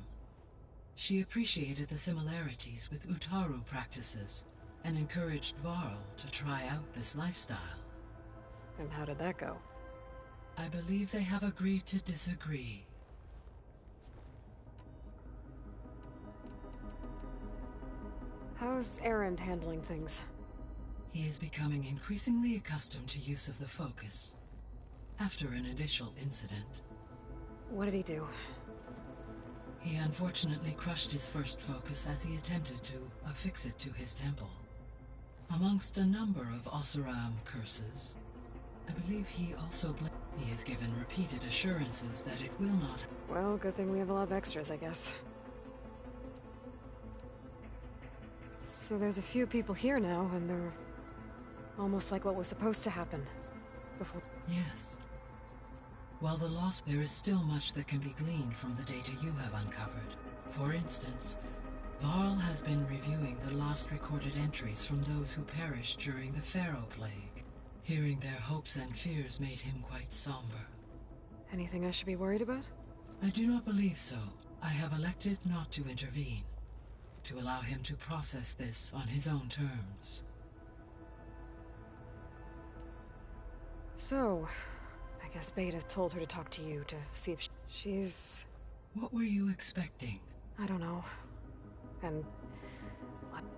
She appreciated the similarities with Utaru practices and encouraged Varl to try out this lifestyle. And how did that go? I believe they have agreed to disagree. How's Erend handling things? He is becoming increasingly accustomed to use of the focus after an initial incident. What did he do? He unfortunately crushed his first focus as he attempted to affix it to his temple. Amongst a number of Oseram curses, I believe he also he has given repeated assurances that it will not. Well, good thing we have a lot of extras, I guess. So there's a few people here now, and they're almost like what was supposed to happen before. Yes. While the loss, there is still much that can be gleaned from the data you have uncovered. For instance, Varl has been reviewing the last recorded entries from those who perished during the Pharaoh Plague. Hearing their hopes and fears made him quite somber. Anything I should be worried about? I do not believe so. I have elected not to intervene, to allow him to process this on his own terms. So, I guess Beta told her to talk to you to see if she's... What were you expecting? I don't know. And...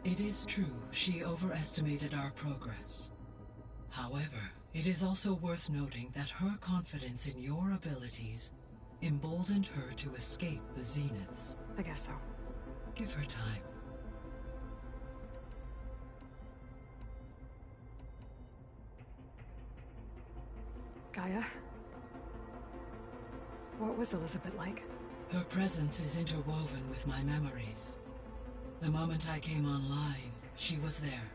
It is true, she overestimated our progress. However, it is also worth noting that her confidence in your abilities emboldened her to escape the Zeniths. I guess so. Give her time. Gaia? What was Elizabeth like? Her presence is interwoven with my memories. The moment I came online, she was there.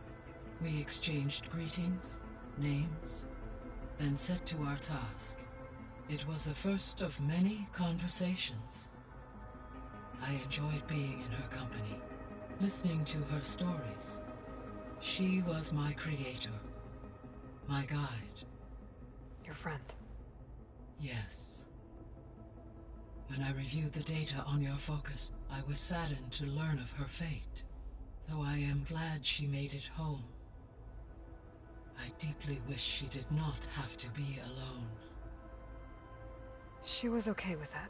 We exchanged greetings, names, then set to our task. It was the first of many conversations. I enjoyed being in her company, listening to her stories. She was my creator, my guide. Your friend. Yes. When I reviewed the data on your focus, I was saddened to learn of her fate, though I am glad she made it home. I deeply wish she did not have to be alone. She was okay with that.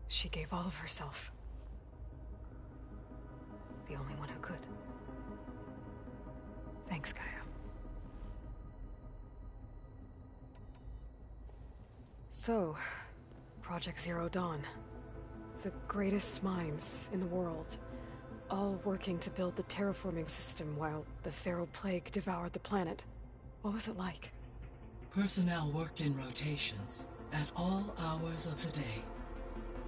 She gave all of herself. The only one who could. Thanks, Gaia. So, Project Zero Dawn. The greatest minds in the world, all working to build the terraforming system while the Pharaoh Plague devoured the planet. What was it like? Personnel worked in rotations, at all hours of the day.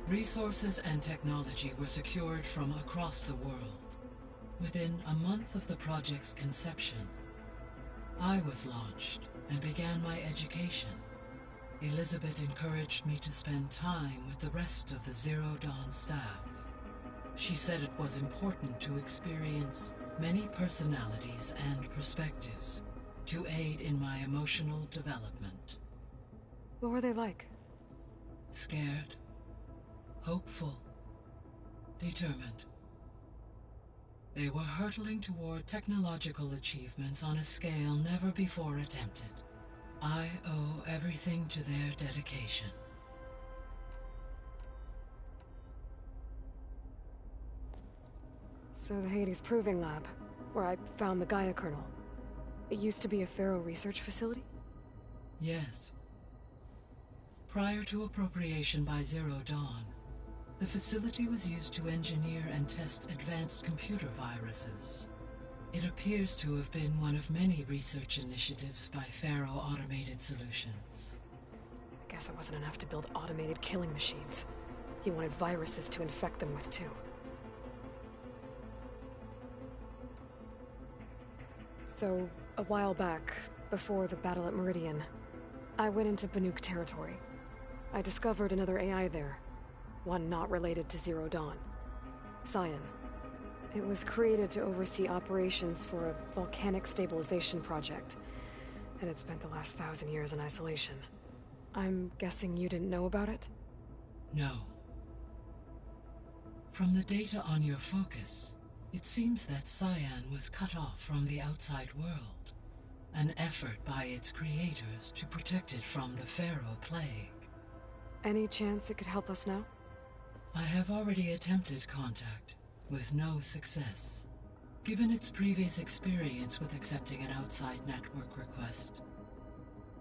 Resources and technology were secured from across the world. Within a month of the project's conception, I was launched and began my education. Elizabeth encouraged me to spend time with the rest of the Zero Dawn staff. She said it was important to experience many personalities and perspectives to aid in my emotional development. What were they like? Scared, hopeful, determined. They were hurtling toward technological achievements on a scale never before attempted. I owe everything to their dedication. So the Hades Proving Lab, where I found the Gaia kernel. It used to be a Pharaoh research facility? Yes. Prior to appropriation by Zero Dawn, the facility was used to engineer and test advanced computer viruses. It appears to have been one of many research initiatives by Pharaoh Automated Solutions. I guess it wasn't enough to build automated killing machines. He wanted viruses to infect them with too. So, a while back, before the battle at Meridian, I went into Banuk territory. I discovered another AI there, one not related to Zero Dawn. Cyan. It was created to oversee operations for a volcanic stabilization project, and it spent the last 1,000 years in isolation. I'm guessing you didn't know about it? No. From the data on your focus, it seems that Cyan was cut off from the outside world, an effort by its creators to protect it from the Pharaoh Plague. Any chance it could help us now? I have already attempted contact, with no success. Given its previous experience with accepting an outside network request,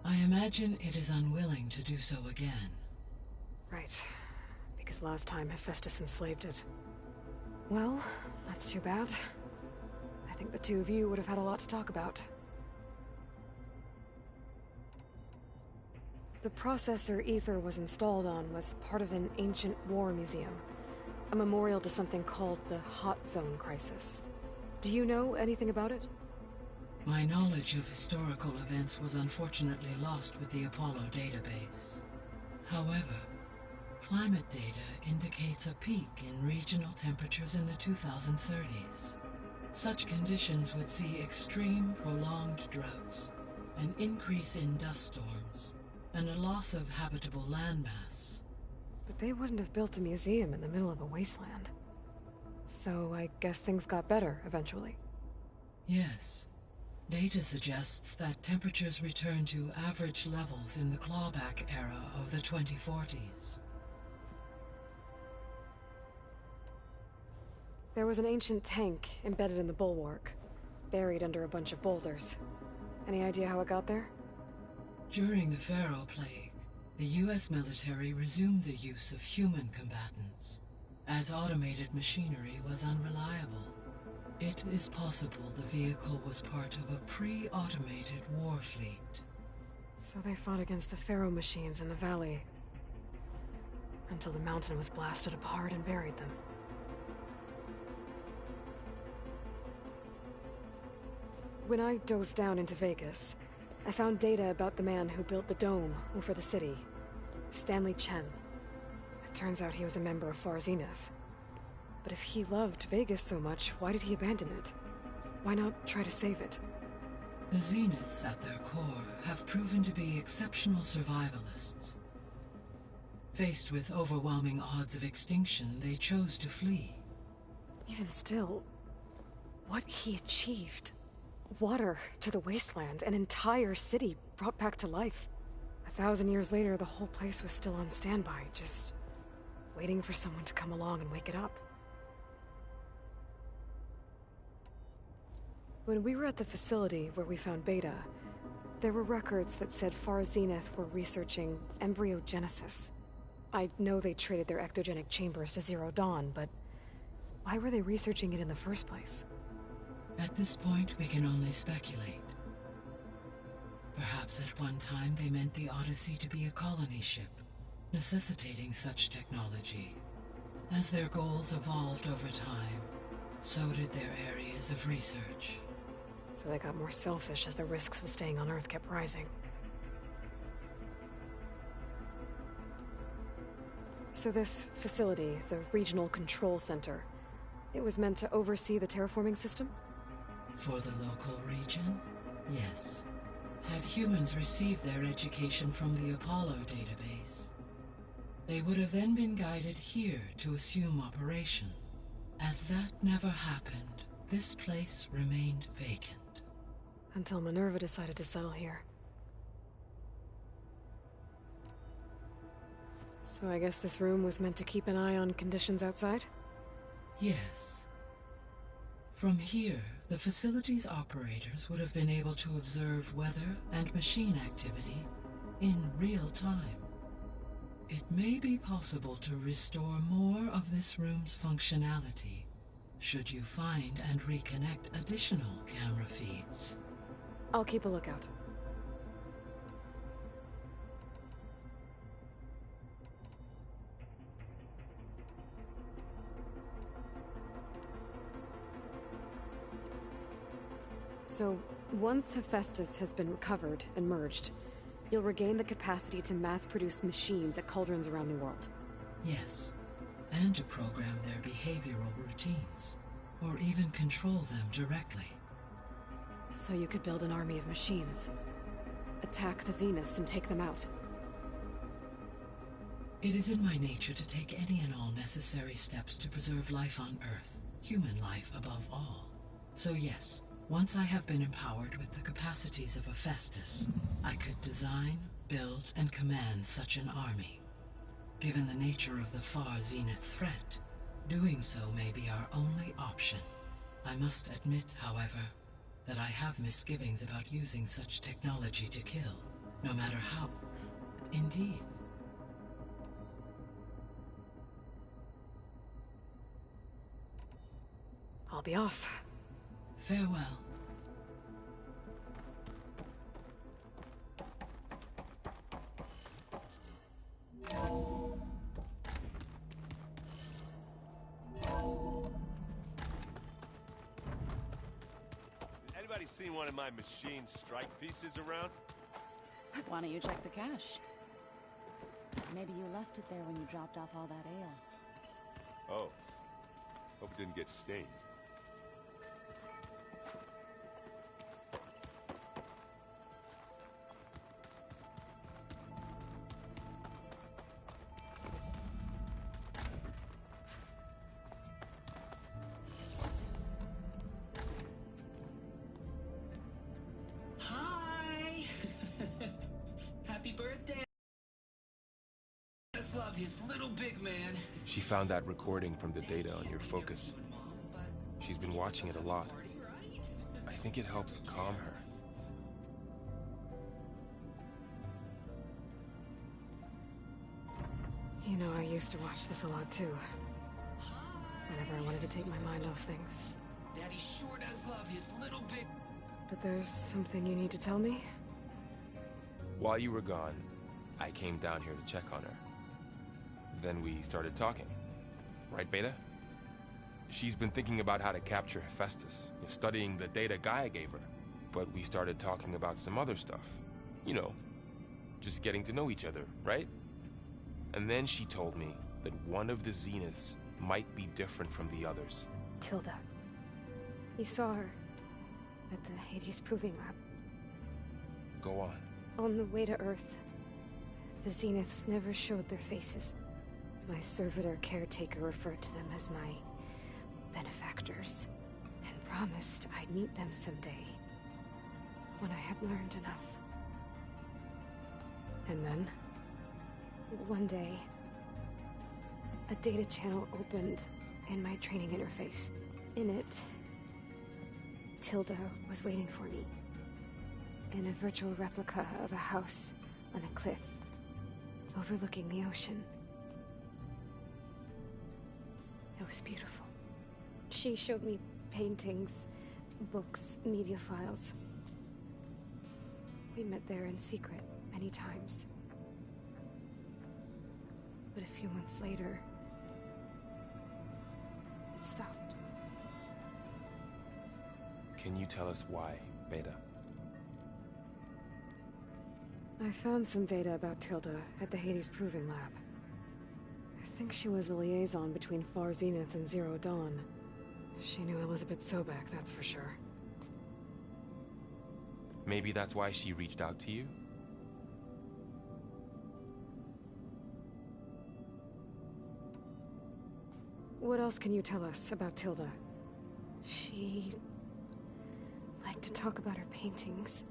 I imagine it is unwilling to do so again. Right. Because last time Hephaestus enslaved it. Well, that's too bad. I think the two of you would have had a lot to talk about. The processor Ether was installed on was part of an ancient war museum. A memorial to something called the Hot Zone Crisis. Do you know anything about it? My knowledge of historical events was unfortunately lost with the Apollo database. However, climate data indicates a peak in regional temperatures in the 2030s. Such conditions would see extreme, prolonged droughts, an increase in dust storms, and a loss of habitable landmass. But they wouldn't have built a museum in the middle of a wasteland. So I guess things got better eventually. Yes. Data suggests that temperatures returned to average levels in the clawback era of the 2040s. There was an ancient tank embedded in the bulwark, buried under a bunch of boulders. Any idea how it got there? During the Pharaoh Plague, the US military resumed the use of human combatants, as automated machinery was unreliable. It is possible the vehicle was part of a pre-automated war fleet. So they fought against the Pharaoh machines in the valley, until the mountain was blasted apart and buried them. When I dove down into Vegas, I found data about the man who built the dome over the city, Stanley Chen. Turns out he was a member of Far Zenith. But if he loved Vegas so much, why did he abandon it? Why not try to save it? The Zeniths, at their core, have proven to be exceptional survivalists. Faced with overwhelming odds of extinction, they chose to flee. Even still, what he achieved. Water to the wasteland, an entire city brought back to life. 1,000 years later, the whole place was still on standby, just waiting for someone to come along and wake it up. When we were at the facility where we found Beta, there were records that said Far Zenith were researching embryogenesis. I know they traded their ectogenic chambers to Zero Dawn, but why were they researching it in the first place? At this point, we can only speculate. Perhaps at one time they meant the Odyssey to be a colony ship, necessitating such technology. As their goals evolved over time, so did their areas of research. So they got more selfish as the risks of staying on Earth kept rising. So this facility, the Regional Control Center, it was meant to oversee the terraforming system? For the local region, yes. Had humans received their education from the Apollo database, they would have then been guided here to assume operation. As that never happened, this place remained vacant. Until Minerva decided to settle here. So I guess this room was meant to keep an eye on conditions outside? Yes. From here, the facility's operators would have been able to observe weather and machine activity in real time. It may be possible to restore more of this room's functionality, should you find and reconnect additional camera feeds. I'll keep a lookout. So, once Hephaestus has been recovered and merged, you'll regain the capacity to mass-produce machines at cauldrons around the world. Yes, and to program their behavioral routines, or even control them directly. So you could build an army of machines, attack the Zeniths and take them out. It is in my nature to take any and all necessary steps to preserve life on Earth, human life above all. So yes, once I have been empowered with the capacities of Hephaestus, I could design, build, and command such an army. Given the nature of the Far Zenith threat, doing so may be our only option. I must admit, however, that I have misgivings about using such technology to kill, no matter how. Indeed. I'll be off. Farewell. Anybody seen one of my machine strike pieces around? Why don't you check the cache? Maybe you left it there when you dropped off all that ale. Oh. Hope it didn't get stained. Hi! Happy birthday! I just love his little big man. She found that recording from the data on your focus. She's been watching it a lot. I think it helps calm her. You know, I used to watch this a lot too. Whenever I wanted to take my mind off things. Daddy sure does love his little big... But there's something you need to tell me? While you were gone, I came down here to check on her. Then we started talking. Right, Beta? She's been thinking about how to capture Hephaestus, studying the data Gaia gave her. But we started talking about some other stuff. You know, just getting to know each other, right? And then she told me that one of the Zeniths might be different from the others. Tilda. You saw her at the Hades Proving Lab. Go on. On the way to Earth, the Zeniths never showed their faces. My servitor caretaker referred to them as my benefactors, and promised I'd meet them someday, when I had learned enough. And then, one day, a data channel opened in my training interface. In it, Tilda was waiting for me, in a virtual replica of a house on a cliff, overlooking the ocean. It was beautiful. She showed me paintings, books, media files. We met there in secret many times. But a few months later, it stopped. Can you tell us why, Beta? I found some data about Tilda at the Hades Proving Lab. I think she was a liaison between Far Zenith and Zero Dawn. She knew Elizabeth Sobek, that's for sure. Maybe that's why she reached out to you? What else can you tell us about Tilda? She liked to talk about her paintings.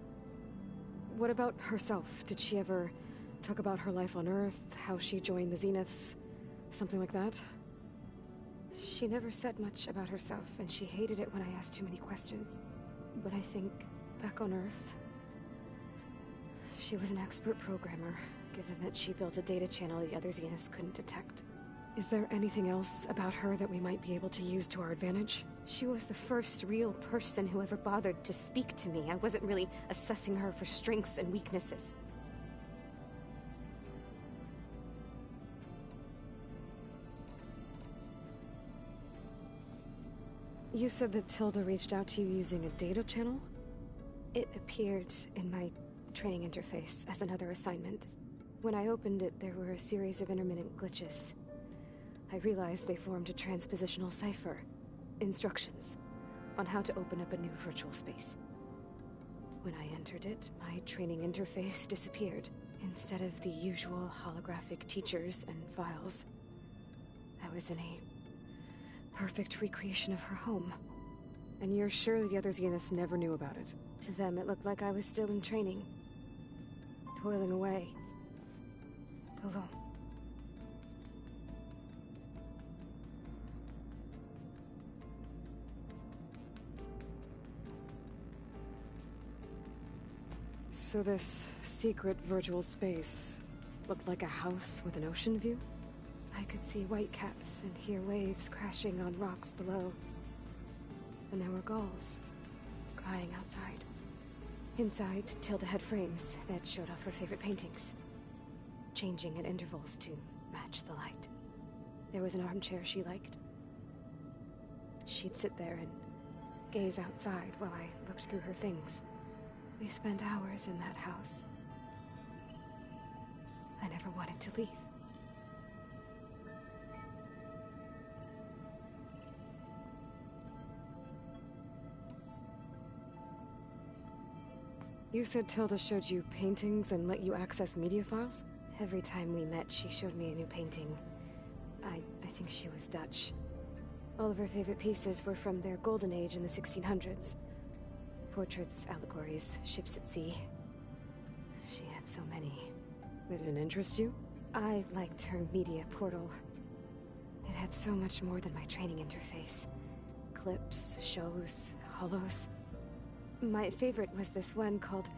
What about herself? Did she ever talk about her life on Earth, how she joined the Zeniths, something like that? She never said much about herself, and she hated it when I asked too many questions. But I think, back on Earth, she was an expert programmer, given that she built a data channel the other Zeniths couldn't detect. Is there anything else about her that we might be able to use to our advantage? She was the first real person who ever bothered to speak to me. I wasn't really assessing her for strengths and weaknesses. You said that Tilda reached out to you using a data channel? It appeared in my training interface as another assignment. When I opened it, there were a series of intermittent glitches. I realized they formed a transpositional cipher. Instructions on how to open up a new virtual space. When I entered it, my training interface disappeared. Instead of the usual holographic teachers and files, I was in a perfect recreation of her home. And you're sure the other Zeniths never knew about it? To them, it looked like I was still in training. Toiling away. Alone. So this secret virtual space looked like a house with an ocean view? I could see whitecaps and hear waves crashing on rocks below. And there were gulls crying outside. Inside, Tilda had frames that showed off her favorite paintings, changing at intervals to match the light. There was an armchair she liked. She'd sit there and gaze outside while I looked through her things. We spent hours in that house. I never wanted to leave. You said Tilda showed you paintings and let you access media files? Every time we met, she showed me a new painting. I think she was Dutch. All of her favorite pieces were from their golden age in the 1600s. Portraits, allegories, ships at sea. She had so many. They didn't interest you? I liked her media portal. It had so much more than my training interface. Clips, shows, holos. My favorite was this one called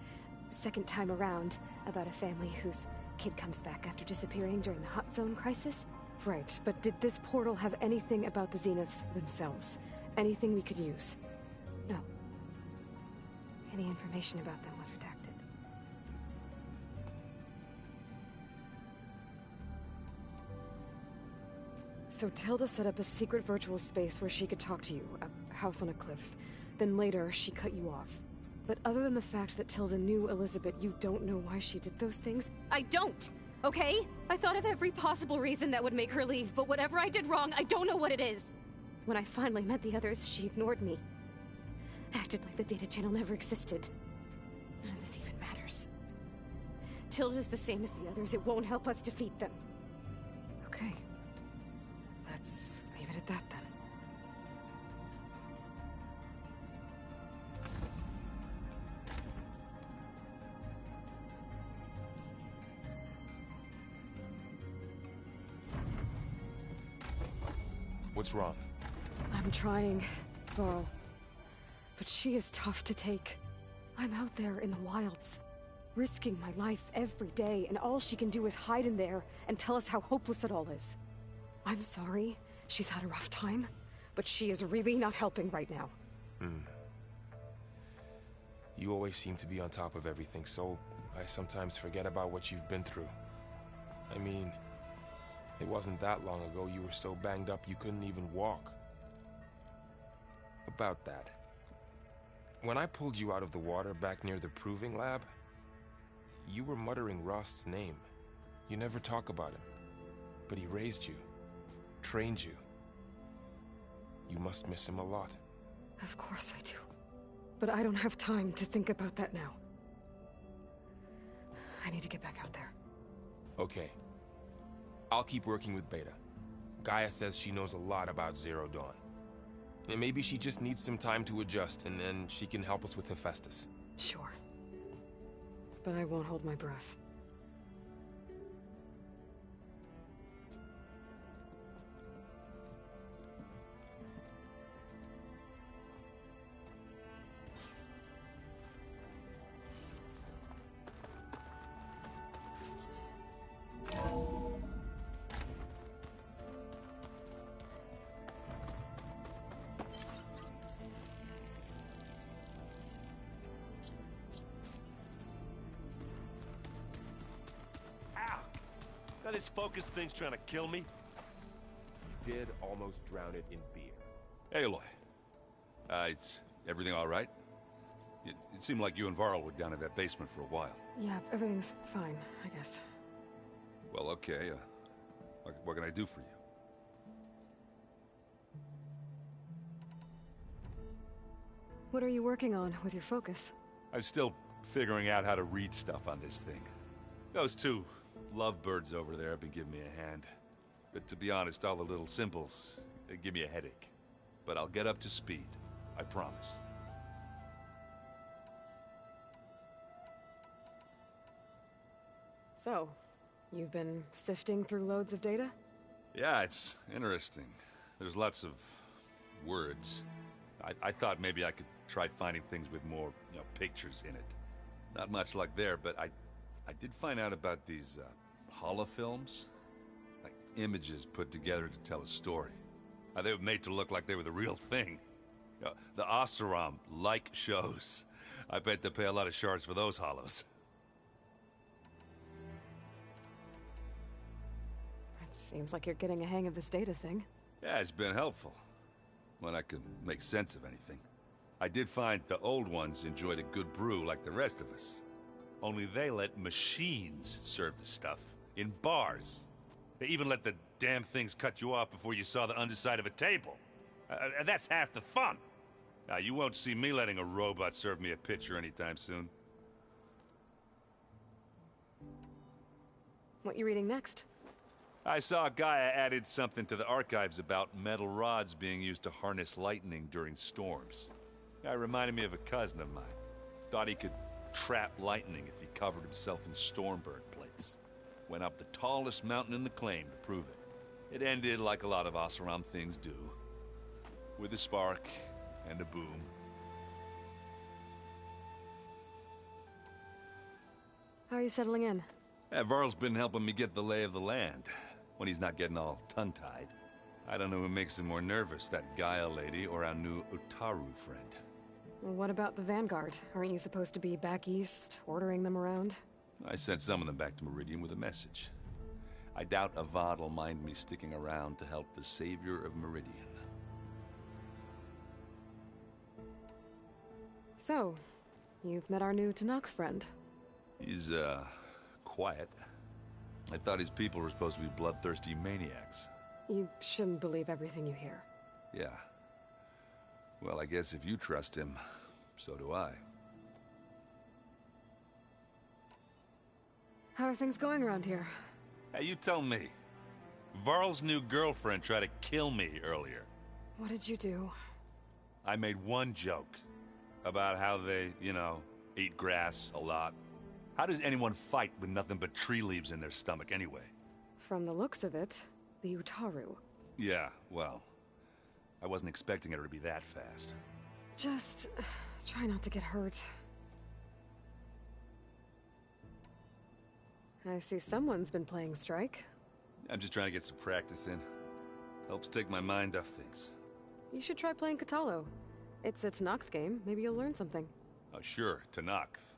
Second Time Around, about a family whose kid comes back after disappearing during the Hot Zone crisis. Right, but did this portal have anything about the Zeniths themselves? Anything we could use? No. Any information about them was redacted. So Tilda set up a secret virtual space where she could talk to you, a house on a cliff. Then later, she cut you off. But other than the fact that Tilda knew Elizabeth, you don't know why she did those things? I don't! okay? I thought of every possible reason that would make her leave, but whatever I did wrong, I don't know what it is. When I finally met the others, she ignored me. Acted like the data channel never existed. None of this even matters. Tilda's the same as the others. It won't help us defeat them. Okay. Let's leave it at that then. What's wrong? I'm trying, Varl. But she is tough to take. I'm out there in the wilds, risking my life every day, and all she can do is hide in there and tell us how hopeless it all is. I'm sorry, she's had a rough time, but she is really not helping right now. You always seem to be on top of everything, so I sometimes forget about what you've been through. I mean, it wasn't that long ago you were so banged up you couldn't even walk. About that. When I pulled you out of the water back near the proving lab, you were muttering Rost's name. You never talk about him. But he raised you, trained you. You must miss him a lot. Of course I do. But I don't have time to think about that now. I need to get back out there. Okay. I'll keep working with Beta. Gaia says she knows a lot about Zero Dawn. And maybe she just needs some time to adjust, and then she can help us with Hephaestus. Sure. But I won't hold my breath. Now this focus thing's trying to kill me. You did almost drown it in beer. Aloy. Is everything all right? It seemed like you and Varl were down in that basement for a while. Yeah, everything's fine, I guess. Well, okay. What can I do for you? What are you working on with your focus? I'm still figuring out how to read stuff on this thing. Those two lovebirds over there have been giving me a hand. But to be honest, all the little symbols, they give me a headache. But I'll get up to speed. I promise. So, you've been sifting through loads of data? Yeah, it's interesting. There's lots of words. I thought maybe I could try finding things with more, pictures in it. Not much luck there, but I did find out about these holofilms. Like images put together to tell a story. They were made to look like they were the real thing. The Oseram like shows. I bet they pay a lot of shards for those hollows. It seems like you're getting a hang of this data thing. Yeah, it's been helpful. When I could make sense of anything. I did find the old ones enjoyed a good brew like the rest of us. Only they let machines serve the stuff in bars. They even let the damn things cut you off before you saw the underside of a table. And that's half the fun. Now, you won't see me letting a robot serve me a pitcher anytime soon. What you reading next? I saw Gaia added something to the archives about metal rods being used to harness lightning during storms. Guy reminded me of a cousin of mine. Thought he could trap lightning if he covered himself in stormburn plates. Went up the tallest mountain in the claim to prove it. It ended like a lot of Oseram things do. With a spark and a boom. How are you settling in? Varl's been helping me get the lay of the land. When he's not getting all tongue-tied. I don't know who makes him more nervous, that Gaia lady or our new Utaru friend. Well, what about the Vanguard? Aren't you supposed to be back east, ordering them around? I sent some of them back to Meridian with a message. I doubt Avad will mind me sticking around to help the savior of Meridian. So, you've met our new Tanakh friend. He's, quiet. I thought his people were supposed to be bloodthirsty maniacs. You shouldn't believe everything you hear. Yeah. Well, I guess if you trust him, so do I. How are things going around here? Hey, you tell me. Varl's new girlfriend tried to kill me earlier. What did you do? I made one joke about how they, eat grass a lot. How does anyone fight with nothing but tree leaves in their stomach anyway? From the looks of it, the Utaru. Yeah, well, I wasn't expecting her to be that fast. Just try not to get hurt. I see someone's been playing Strike. I'm just trying to get some practice in. Helps take my mind off things. You should try playing Katalo. It's a Tenakth game. Maybe you'll learn something. Oh, sure, Tenakth.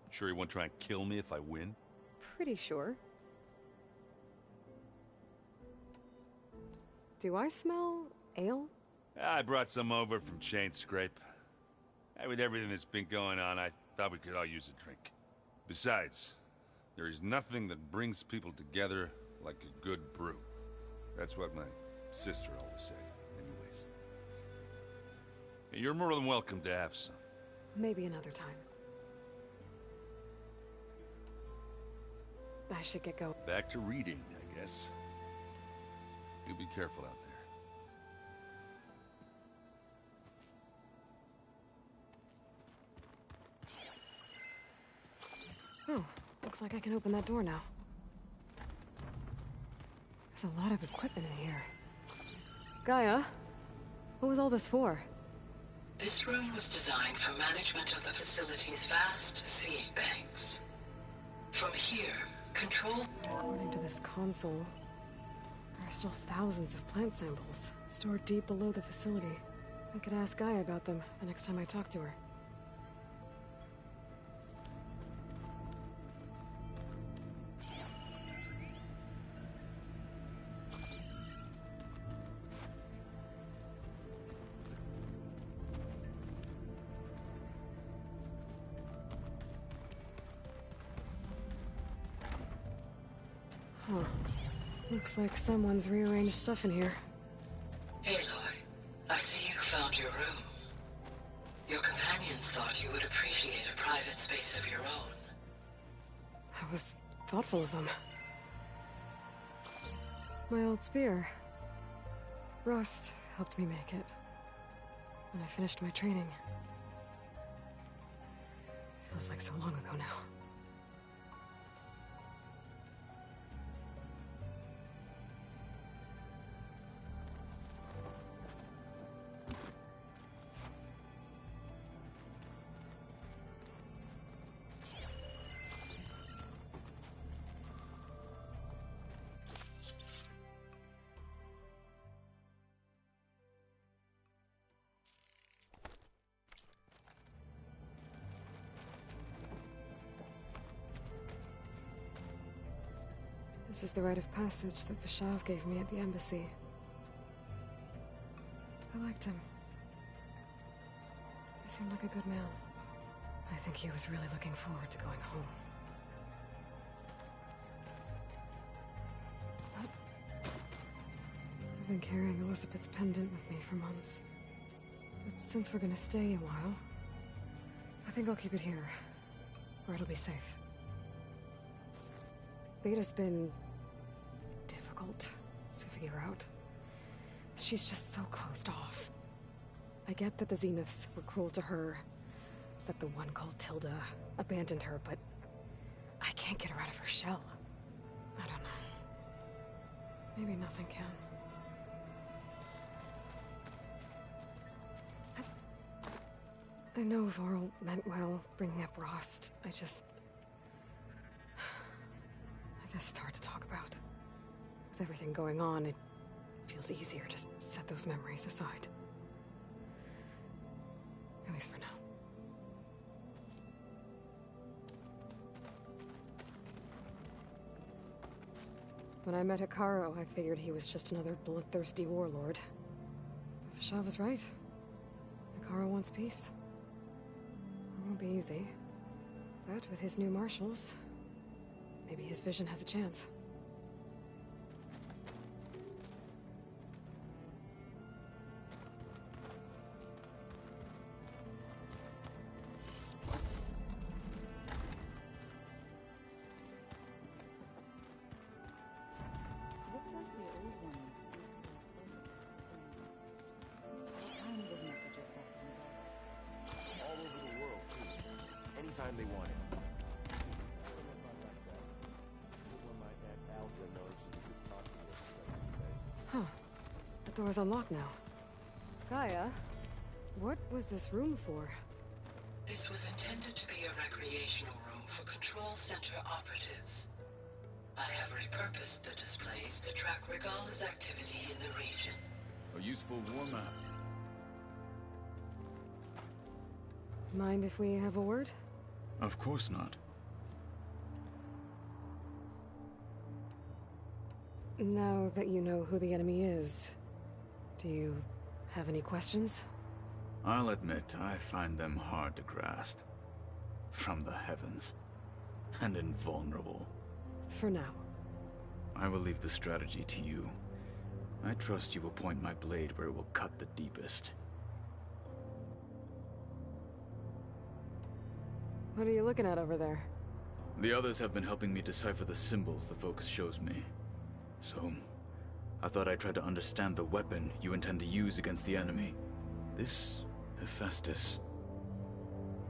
Sure he won't try and kill me if I win? Pretty sure. Do I smell ale? I brought some over from Chain Scrape. With everything that's been going on, I thought we could all use a drink. Besides, there is nothing that brings people together like a good brew. That's what my sister always said, anyways. You're more than welcome to have some. Maybe another time. I should get going. Back to reading, I guess. You be careful out there. Oh, looks like I can open that door now. There's a lot of equipment in here. Gaia, what was all this for? This room was designed for management of the facility's vast seed banks. From here, control... According to this console, there are still thousands of plant samples stored deep below the facility. I could ask Gaia about them the next time I talk to her. Huh. Looks like someone's rearranged stuff in here. Aloy, I see you found your room. Your companions thought you would appreciate a private space of your own. That was thoughtful of them. My old spear. Rust helped me make it. When I finished my training. Feels like so long ago now. This is the rite of passage that Vashav gave me at the embassy. I liked him. He seemed like a good man. I think he was really looking forward to going home. But I've been carrying Elizabeth's pendant with me for months. But since we're gonna stay a while, I think I'll keep it here, where it'll be safe. Beta's been difficult to figure out. She's just so closed off. I get that the Zeniths were cruel to her, that the one called Tilda abandoned her, but I can't get her out of her shell. I don't know. Maybe nothing can. I know Varl meant well, bringing up Rost. I guess it's hard to talk about. With everything going on, it feels easier to set those memories aside. At least for now. When I met Hekarro, I figured he was just another bloodthirsty warlord. But Vashav was right. Hekarro wants peace. It won't be easy. But with his new marshals, maybe his vision has a chance. time they want it. Huh. The door's unlocked now. Gaia, what was this room for? This was intended to be a recreational room for Control Center operatives. I have repurposed the displays to track Regala's activity in the region. A useful warm-up. Mind if we have a word? Of course not. Now that you know who the enemy is, do you have any questions? I'll admit, I find them hard to grasp. From the heavens. And invulnerable. For now. I will leave the strategy to you. I trust you will point my blade where it will cut the deepest. What are you looking at over there? The others have been helping me decipher the symbols the focus shows me. So, I thought I'd try to understand the weapon you intend to use against the enemy. This Hephaestus,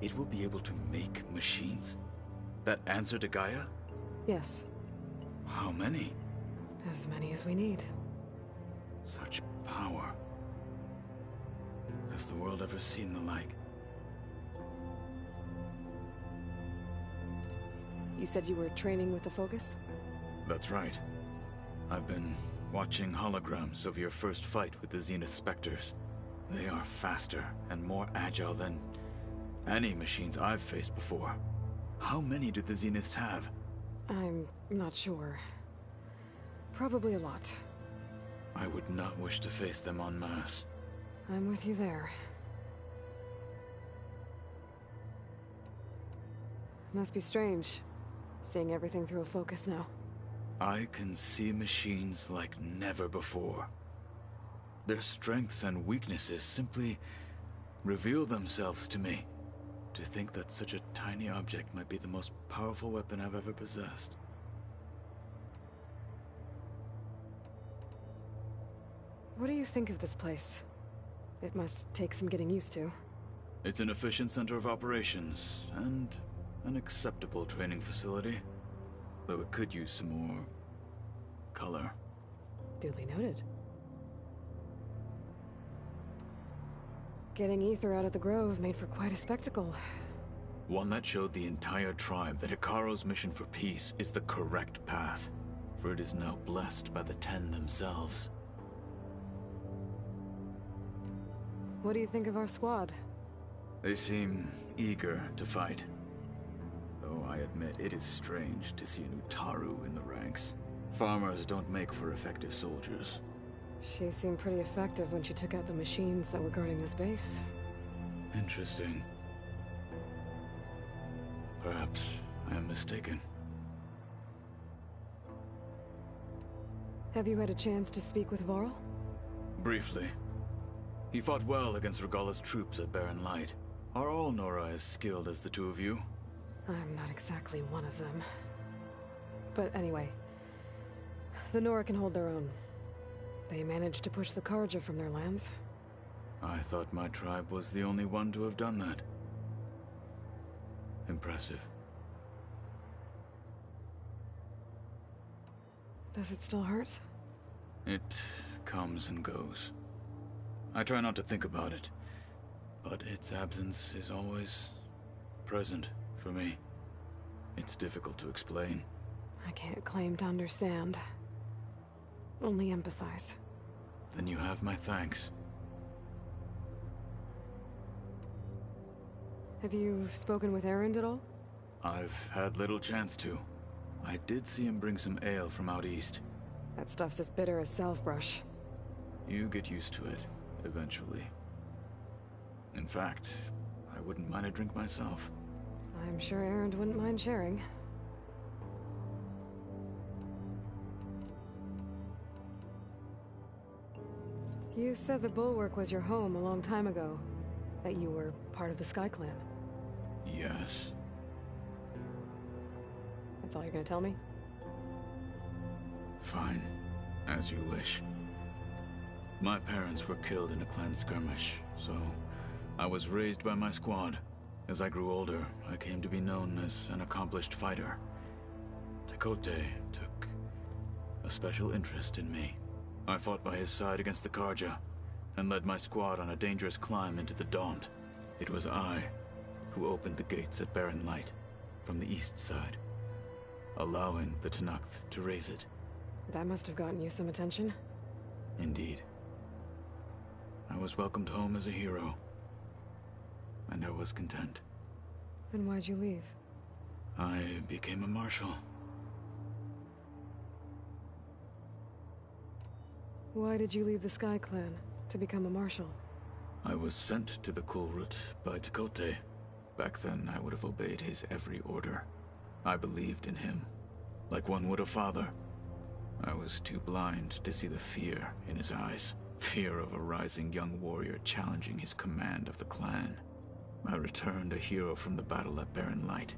it will be able to make machines? That answer to Gaia? Yes. How many? As many as we need. Such power. Has the world ever seen the like? You said you were training with the Focus? That's right. I've been watching holograms of your first fight with the Zenith Spectres. They are faster and more agile than any machines I've faced before. How many do the Zeniths have? I'm not sure. Probably a lot. I would not wish to face them en masse. I'm with you there. Must be strange, seeing everything through a Focus now. I can see machines like never before. Their strengths and weaknesses simply reveal themselves to me. To think that such a tiny object might be the most powerful weapon I've ever possessed. What do you think of this place? It must take some getting used to. It's an efficient center of operations, and an acceptable training facility. Though it could use some more color. Duly noted. Getting Ether out of the Grove made for quite a spectacle. One that showed the entire tribe that Hekarro's mission for peace is the correct path, for it is now blessed by the Ten themselves. What do you think of our squad? They seem eager to fight. Though I admit it is strange to see an Utaru in the ranks. Farmers don't make for effective soldiers. She seemed pretty effective when she took out the machines that were guarding this base. Interesting. Perhaps I am mistaken. Have you had a chance to speak with Varl? Briefly. He fought well against Regala's troops at Barren Light. Are all Nora as skilled as the two of you? I'm not exactly one of them. But anyway, the Nora can hold their own. They managed to push the Carja from their lands. I thought my tribe was the only one to have done that. Impressive. Does it still hurt? It comes and goes. I try not to think about it, but its absence is always present for me. It's difficult to explain. I can't claim to understand. Only empathize. Then you have my thanks. Have you spoken with Erend at all? I've had little chance to. I did see him bring some ale from out east. That stuff's as bitter as salve-brush. You get used to it, eventually. In fact, I wouldn't mind a drink myself. I'm sure Erend wouldn't mind sharing. You said the Bulwark was your home a long time ago. That you were part of the Sky Clan. Yes. That's all you're gonna tell me? Fine. As you wish. My parents were killed in a clan skirmish, so I was raised by my squad. As I grew older, I came to be known as an accomplished fighter. Tekotteh took a special interest in me. I fought by his side against the Carja, and led my squad on a dangerous climb into the Daunt. It was I who opened the gates at Barren Light from the east side, allowing the Tenakth to raise it. That must have gotten you some attention. Indeed. I was welcomed home as a hero, and I was content. Then why'd you leave? I became a marshal. Why did you leave the Sky Clan to become a marshal? I was sent to the Kulrut by Tekotteh. Back then, I would have obeyed his every order. I believed in him, like one would a father. I was too blind to see the fear in his eyes. Fear of a rising young warrior challenging his command of the clan. I returned a hero from the battle at Barren Light.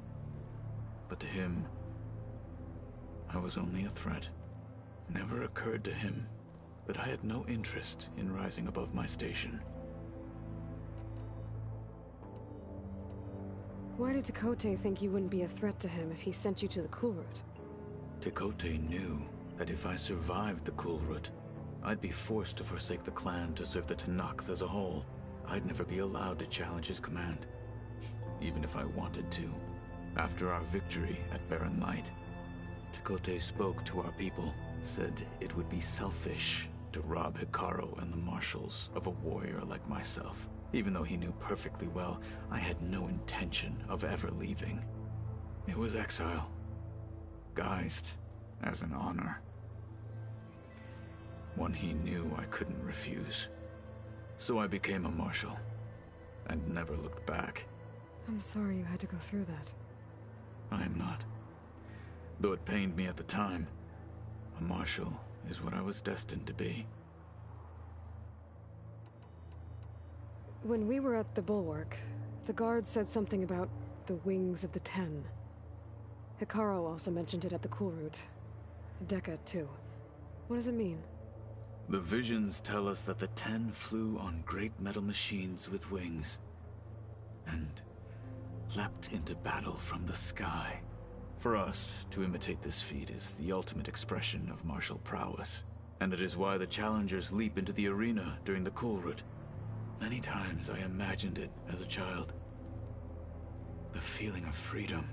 But to him, I was only a threat. Never occurred to him that I had no interest in rising above my station. Why did Tekotteh think you wouldn't be a threat to him if he sent you to the Kulrut? Tekotteh knew that if I survived the Kulrut, I'd be forced to forsake the clan to serve the Tenakth as a whole. I'd never be allowed to challenge his command, even if I wanted to. After our victory at Barren Light, Tekotteh spoke to our people, said it would be selfish to rob Hekarro and the marshals of a warrior like myself, even though he knew perfectly well I had no intention of ever leaving. It was exile, guised as an honor. One he knew I couldn't refuse. So I became a marshal, and never looked back. I'm sorry you had to go through that. I am not. Though it pained me at the time, a marshal is what I was destined to be. When we were at the Bulwark, the guard said something about the Wings of the Ten. Hekarro also mentioned it at the Kulrut. Dekka, too. What does it mean? The visions tell us that the Ten flew on great metal machines with wings, and leapt into battle from the sky. For us, to imitate this feat is the ultimate expression of martial prowess, and it is why the challengers leap into the arena during the Kulrut. Many times I imagined it as a child. The feeling of freedom,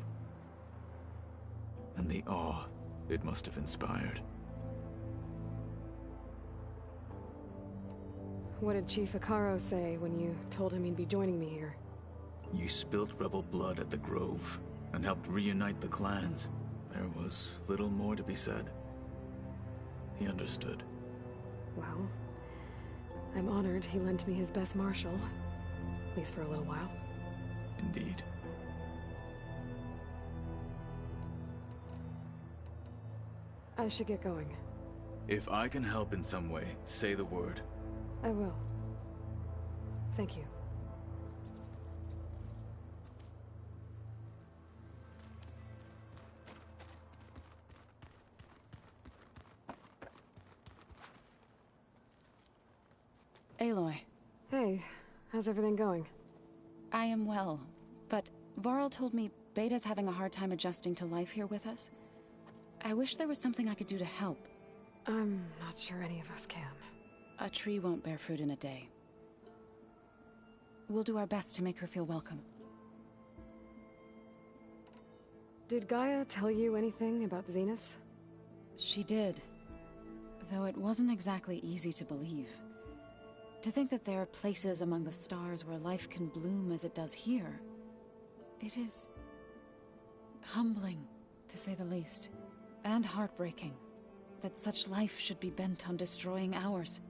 and the awe it must have inspired. What did Chief Hekarro say when you told him he'd be joining me here? You spilt rebel blood at the Grove, and helped reunite the clans. There was little more to be said. He understood. Well, I'm honored he lent me his best marshal. At least for a little while. Indeed. I should get going. If I can help in some way, say the word. I will. Thank you. Aloy. Hey, how's everything going? I am well, but Varl told me Beta's having a hard time adjusting to life here with us. I wish there was something I could do to help. I'm not sure any of us can. A tree won't bear fruit in a day. We'll do our best to make her feel welcome. Did Gaia tell you anything about the Zeniths? She did. Though it wasn't exactly easy to believe. To think that there are places among the stars where life can bloom as it does here. It is humbling, to say the least. And heartbreaking. That such life should be bent on destroying ours.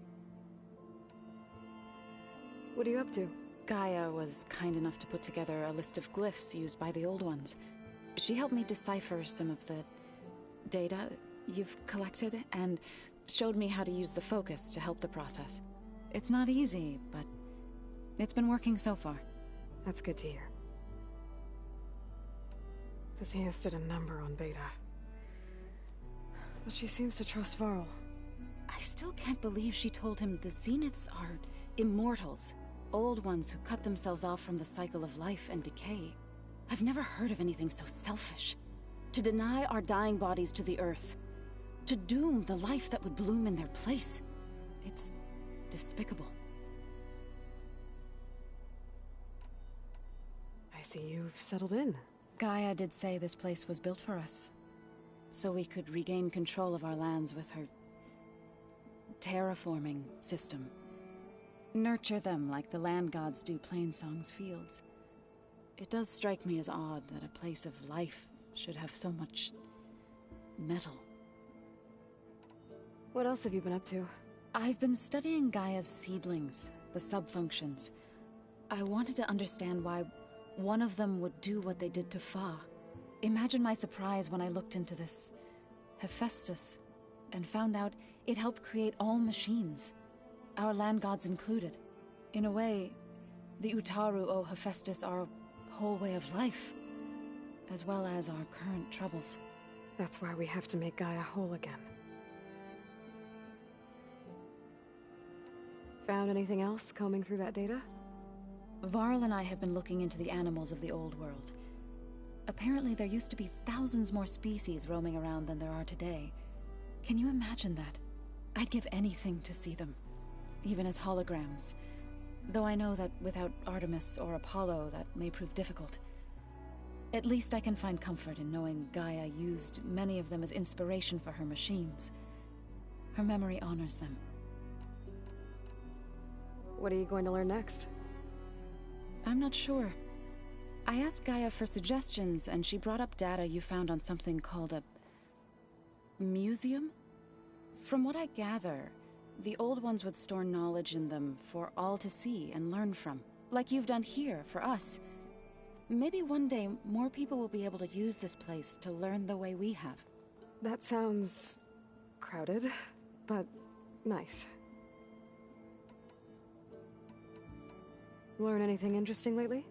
What are you up to? Gaia was kind enough to put together a list of glyphs used by the Old Ones. She helped me decipher some of the data you've collected, and showed me how to use the focus to help the process. It's not easy, but it's been working so far. That's good to hear. The Zeniths did a number on Beta. But she seems to trust Varl. I still can't believe she told him the Zeniths are immortals. Old ones who cut themselves off from the cycle of life and decay. I've never heard of anything so selfish. To deny our dying bodies to the earth. To doom the life that would bloom in their place. It's despicable. I see you've settled in. Gaia did say this place was built for us. So we could regain control of our lands with her terraforming system. Nurture them like the land gods do Plainsong's fields. It does strike me as odd that a place of life should have so much metal. What else have you been up to? I've been studying Gaia's seedlings, the subfunctions. I wanted to understand why one of them would do what they did to Fa. Imagine my surprise when I looked into this Hephaestus and found out it helped create all machines, our land gods included. In a way, the Utaru owe Hephaestus our whole way of life, as well as our current troubles. That's why we have to make Gaia whole again. Found anything else combing through that data? Varl and I have been looking into the animals of the old world. Apparently there used to be thousands more species roaming around than there are today. Can you imagine that? I'd give anything to see them, even as holograms. Though I know that without Artemis or Apollo, that may prove difficult. At least I can find comfort in knowing Gaia used many of them as inspiration for her machines. Her memory honors them. What are you going to learn next? I'm not sure. I asked Gaia for suggestions, and she brought up data you found on something called a museum? From what I gather, the old ones would store knowledge in them for all to see and learn from, like you've done here for us. Maybe one day more people will be able to use this place to learn the way we have. That sounds crowded, but nice. Learn anything interesting lately?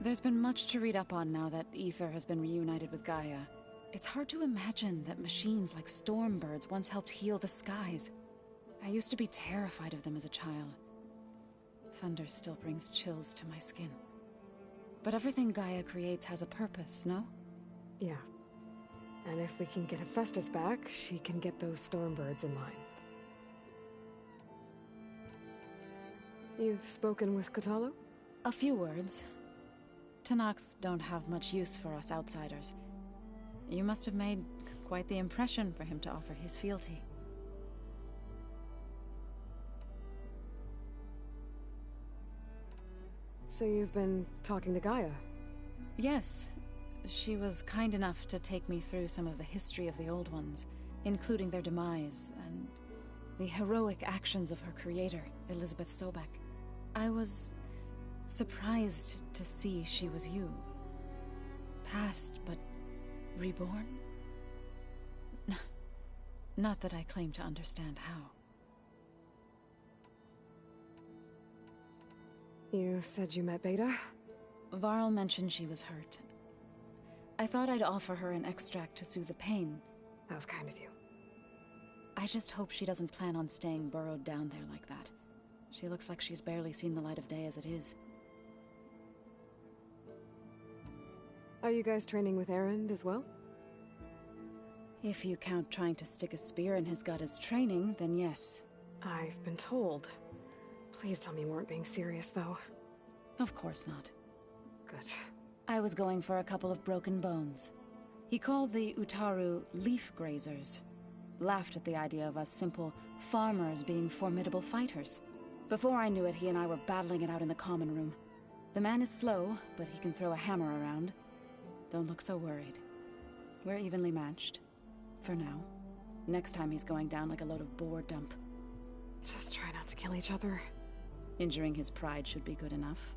There's been much to read up on now that Aether has been reunited with Gaia. It's hard to imagine that machines like Stormbirds once helped heal the skies. I used to be terrified of them as a child. Thunder still brings chills to my skin. But everything Gaia creates has a purpose, no? Yeah. And if we can get Hephaestus back, she can get those Stormbirds in line. You've spoken with Kotallo? A few words. Tenakth don't have much use for us outsiders. You must have made quite the impression for him to offer his fealty. So you've been talking to Gaia? Yes. She was kind enough to take me through some of the history of the Old Ones, including their demise and the heroic actions of her creator, Elizabeth Sobek. I was surprised to see she was you. Past, but reborn? Not that I claim to understand how. You said you met Beta? Varl mentioned she was hurt. I thought I'd offer her an extract to soothe the pain. That was kind of you. I just hope she doesn't plan on staying burrowed down there like that. She looks like she's barely seen the light of day as it is. Are you guys training with Erend as well? If you count trying to stick a spear in his gut as training, then yes. I've been told. Please tell me you weren't being serious, though. Of course not. Good. I was going for a couple of broken bones. He called the Utaru leaf grazers. Laughed at the idea of us simple farmers being formidable fighters. Before I knew it, he and I were battling it out in the common room. The man is slow, but he can throw a hammer around. Don't look so worried. We're evenly matched. For now. Next time he's going down like a load of boar dump. Just try not to kill each other. Injuring his pride should be good enough.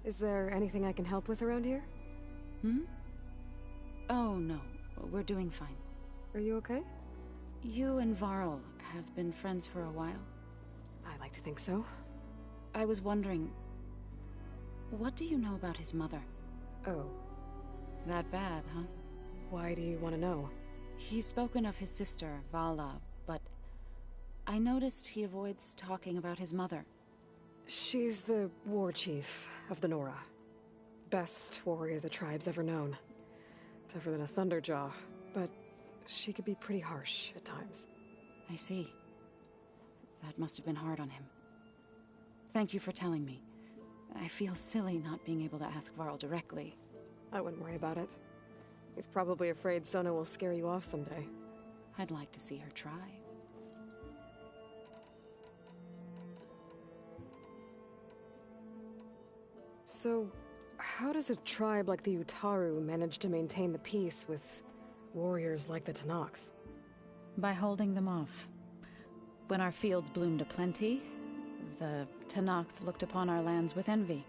Is there anything I can help with around here? Oh, no. We're doing fine. Are you okay? You and Varl have been friends for a while. I like to think so. I was wondering, what do you know about his mother? Oh. That bad, huh? Why do you want to know? He's spoken of his sister, Vala, but I noticed he avoids talking about his mother. She's the war chief of the Nora. Best warrior the tribe's ever known. Tougher than a Thunderjaw, but she could be pretty harsh at times. I see. That must have been hard on him. Thank you for telling me. I feel silly not being able to ask Varl directly. I wouldn't worry about it. He's probably afraid Sona will scare you off someday. I'd like to see her try. So, how does a tribe like the Utaru manage to maintain the peace with warriors like the Tenakth? By holding them off. When our fields bloomed aplenty, the Tenakth looked upon our lands with envy.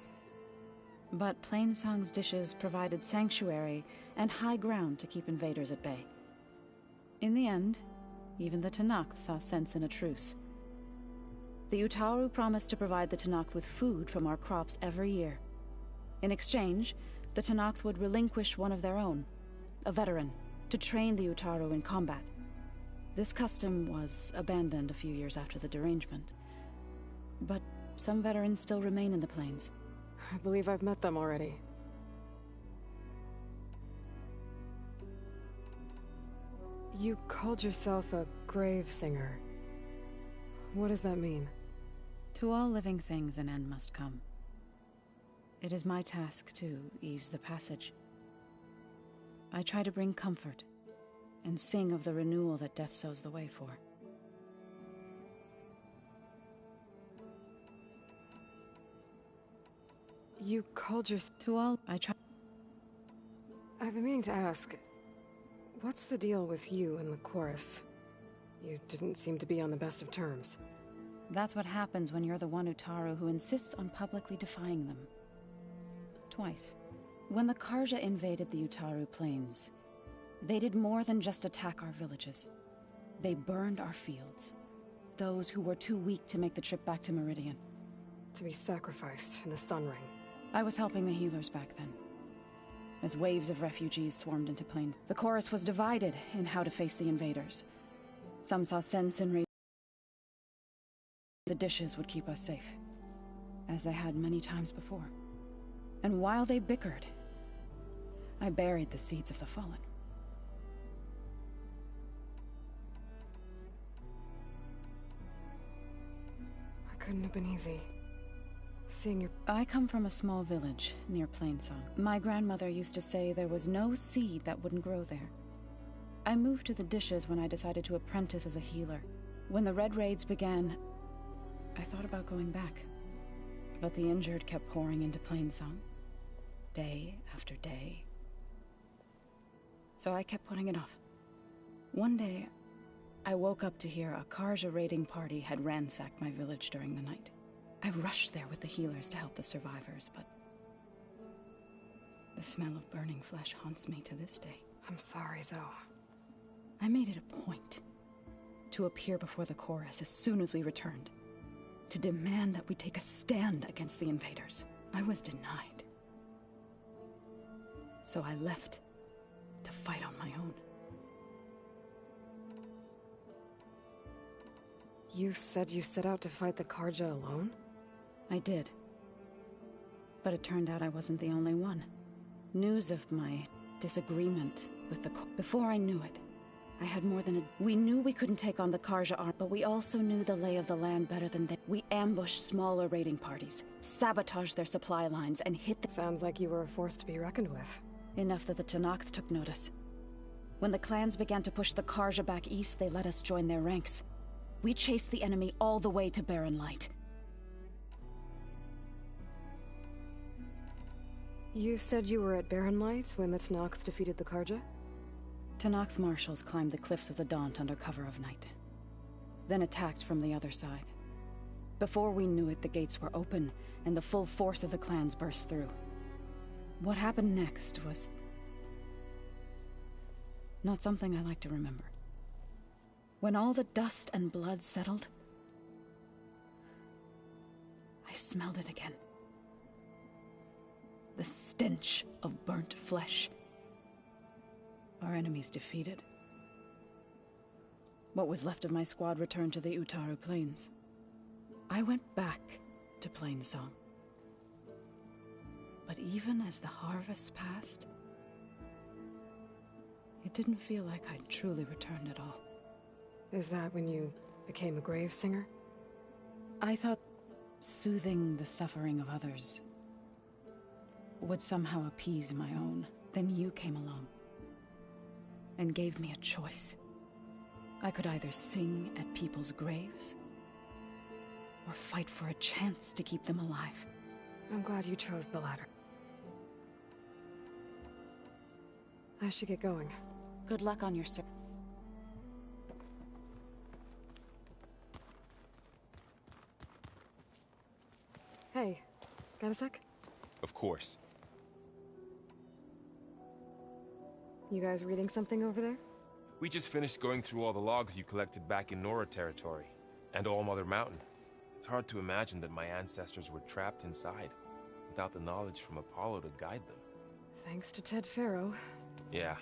But Plainsong's dishes provided sanctuary and high ground to keep invaders at bay. In the end, even the Tenakth saw sense in a truce. The Utaru promised to provide the Tenakth with food from our crops every year. In exchange, the Tenakth would relinquish one of their own, a veteran, to train the Utaru in combat. This custom was abandoned a few years after the derangement. But some veterans still remain in the plains. I believe I've met them already. You called yourself a grave singer. What does that mean? To all living things an end must come. It is my task to ease the passage. I try to bring comfort, and sing of the renewal that death sows the way for. You called yourself... To all, I try... I've been meaning to ask, what's the deal with you and the chorus? You didn't seem to be on the best of terms. That's what happens when you're the one Utaru who insists on publicly defying them. Twice. When the Carja invaded the Utaru plains, they did more than just attack our villages. They burned our fields. Those who were too weak to make the trip back to Meridian. To be sacrificed in the Sun Ring. I was helping the healers back then. As waves of refugees swarmed into plains, the chorus was divided in how to face the invaders. Some saw sense in the dishes would keep us safe, as they had many times before. And while they bickered, I buried the seeds of the fallen. It couldn't have been easy. Seeing your... I come from a small village near Plainsong. My grandmother used to say there was no seed that wouldn't grow there. I moved to the dishes when I decided to apprentice as a healer. When the Red Raids began, I thought about going back. But the injured kept pouring into Plainsong. Day after day. So I kept putting it off. One day, I woke up to hear a Carja raiding party had ransacked my village during the night. I rushed there with the healers to help the survivors, but the smell of burning flesh haunts me to this day. I'm sorry, Zoe. I made it a point to appear before the chorus as soon as we returned, to demand that we take a stand against the invaders. I was denied. So I left to fight on my own. You said you set out to fight the Carja alone? I did. But it turned out I wasn't the only one. News of my disagreement with the... Before I knew it, I had more than a... We knew we couldn't take on the Carja army, but we also knew the lay of the land better than they... We ambushed smaller raiding parties, sabotaged their supply lines, and hit the... Sounds like you were a force to be reckoned with. Enough that the Tenakth took notice. When the clans began to push the Carja back east, they let us join their ranks. We chased the enemy all the way to Barren Light. You said you were at Barren Light when the Tenakth defeated the Carja? Tenakth marshals climbed the cliffs of the Daunt under cover of night, then attacked from the other side. Before we knew it, the gates were open, and the full force of the clans burst through. What happened next was not something I like to remember. When all the dust and blood settled, I smelled it again. The stench of burnt flesh. Our enemies defeated. What was left of my squad returned to the Utaru Plains. I went back to Plainsong. But even as the harvests passed, it didn't feel like I'd truly returned at all. Is that when you became a grave singer? I thought soothing the suffering of others would somehow appease my own. Then you came along and gave me a choice. I could either sing at people's graves or fight for a chance to keep them alive. I'm glad you chose the latter. I should get going. Good luck on your search. Hey, got a sec? Of course. You guys reading something over there? We just finished going through all the logs you collected back in Nora territory, and All Mother Mountain. It's hard to imagine that my ancestors were trapped inside, without the knowledge from Apollo to guide them. Thanks to Ted Faro. Yeah.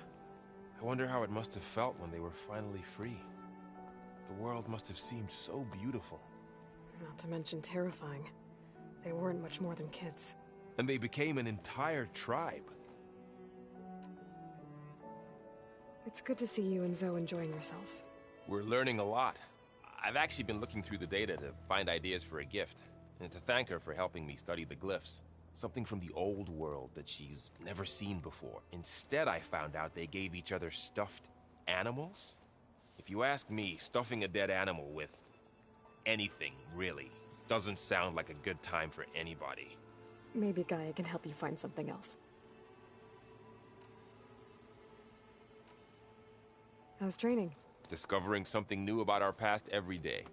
I wonder how it must have felt when they were finally free. The world must have seemed so beautiful. Not to mention terrifying. They weren't much more than kids. And they became an entire tribe. It's good to see you and Zoe enjoying yourselves. We're learning a lot. I've actually been looking through the data to find ideas for a gift, and to thank her for helping me study the glyphs. Something from the old world that she's never seen before. Instead, I found out they gave each other stuffed animals. If you ask me, stuffing a dead animal with anything, really, doesn't sound like a good time for anybody. Maybe Gaia can help you find something else. How's training? Discovering something new about our past every day.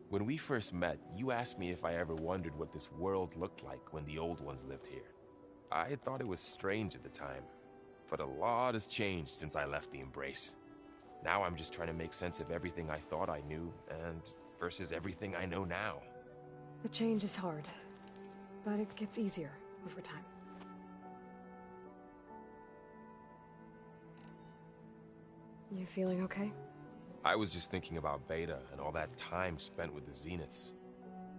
When we first met, you asked me if I ever wondered what this world looked like when the old ones lived here. I thought it was strange at the time, but a lot has changed since I left the Embrace. Now I'm just trying to make sense of everything I thought I knew, and versus everything I know now. The change is hard, but it gets easier over time. You feeling okay? I was just thinking about Beta and all that time spent with the Zeniths.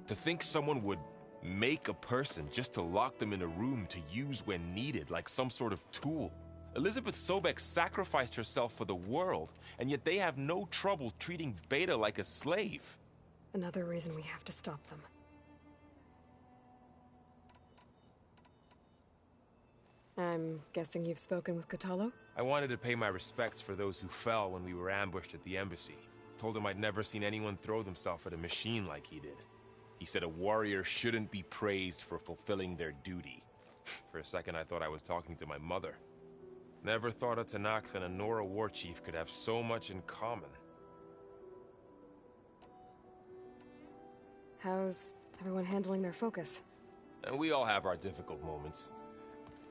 To think someone would make a person just to lock them in a room to use when needed, like some sort of tool. Elizabeth Sobek sacrificed herself for the world, and yet they have no trouble treating Beta like a slave. Another reason we have to stop them. I'm guessing you've spoken with Kotallo? I wanted to pay my respects for those who fell when we were ambushed at the embassy. Told him I'd never seen anyone throw themselves at a machine like he did. He said a warrior shouldn't be praised for fulfilling their duty. For a second I thought I was talking to my mother. Never thought a Tenakth and a Nora war chief could have so much in common. How's everyone handling their focus? And we all have our difficult moments.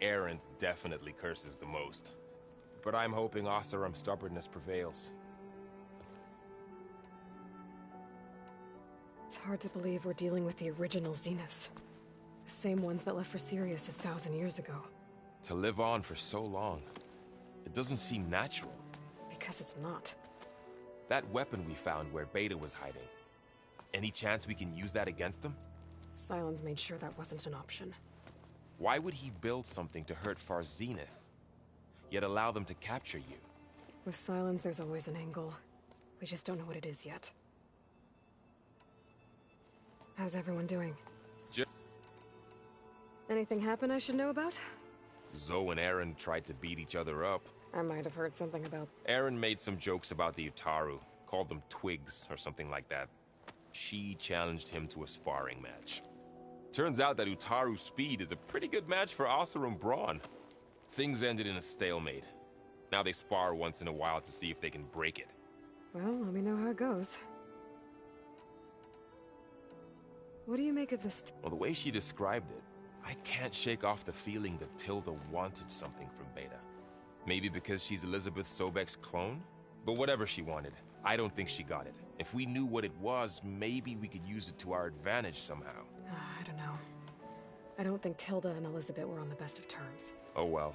Erend definitely curses the most. But I'm hoping Oseram's stubbornness prevails. It's hard to believe we're dealing with the original Zeniths. The same ones that left for Sirius 1,000 years ago. To live on for so long, it doesn't seem natural. Because it's not. That weapon we found where Beta was hiding. Any chance we can use that against them? Sylens made sure that wasn't an option. Why would he build something to hurt Far Zenith, yet allow them to capture you? With Sylens, there's always an angle. We just don't know what it is yet. How's everyone doing? Anything happen I should know about? Zoe and Erend tried to beat each other up. I might have heard something about... Erend made some jokes about the Utaru, called them twigs or something like that. She challenged him to a sparring match. Turns out that Utaru speed is a pretty good match for Oseram brawn. Things ended in a stalemate. Now they spar once in a while to see if they can break it. Well, let me know how it goes. What do you make of this? Well, the way she described it, I can't shake off the feeling that Tilda wanted something from Beta. Maybe because she's Elizabeth Sobek's clone? But whatever she wanted, I don't think she got it. If we knew what it was, maybe we could use it to our advantage somehow. I don't know. I don't think Tilda and Elizabeth were on the best of terms. Oh well.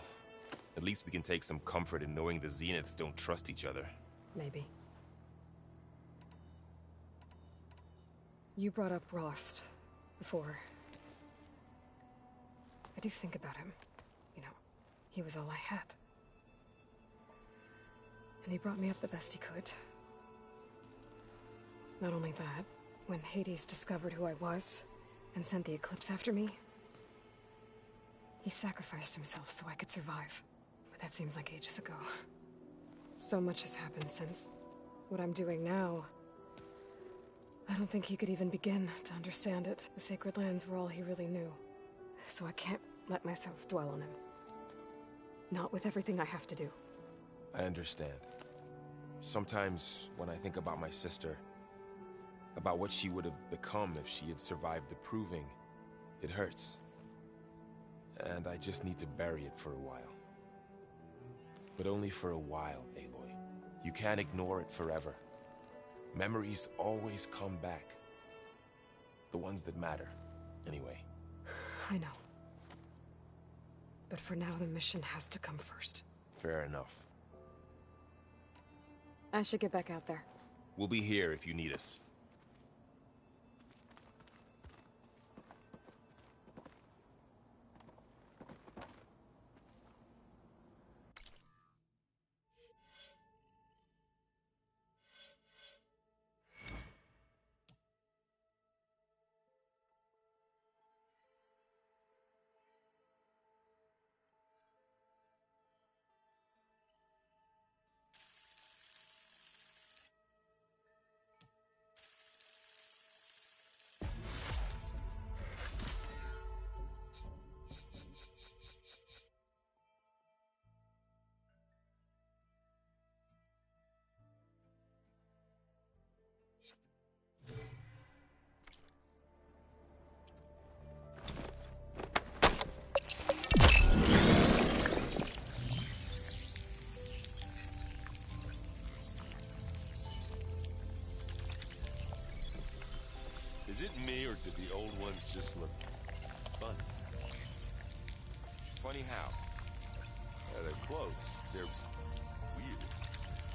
At least we can take some comfort in knowing the Zeniths don't trust each other. Maybe. You brought up Rost before. I do think about him. You know, he was all I had. And he brought me up the best he could. Not only that, when Hades discovered who I was and sent the Eclipse after me, he sacrificed himself so I could survive. But that seems like ages ago. So much has happened since. What I'm doing now, I don't think he could even begin to understand it. The Sacred Lands were all he really knew. So I can't let myself dwell on him. Not with everything I have to do. I understand. Sometimes when I think about my sister, about what she would have become if she had survived the Proving, it hurts. And I just need to bury it for a while. But only for a while, Aloy. You can't ignore it forever. Memories always come back. The ones that matter, anyway. I know. But for now, the mission has to come first. Fair enough. I should get back out there. We'll be here if you need us. Is it me, or do the old ones just look fun? Funny how? They're close. They're weird.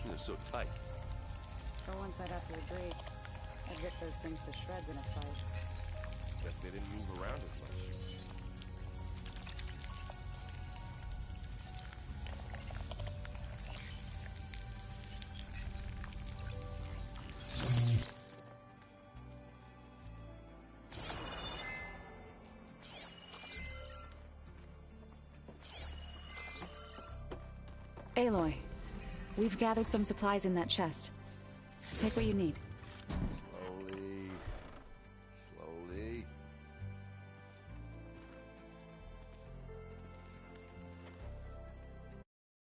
They're so tight. For once, I'd have to agree. I'd rip those things to shreds in a fight. Guess they didn't move around as much. Aloy, we've gathered some supplies in that chest. Take what you need.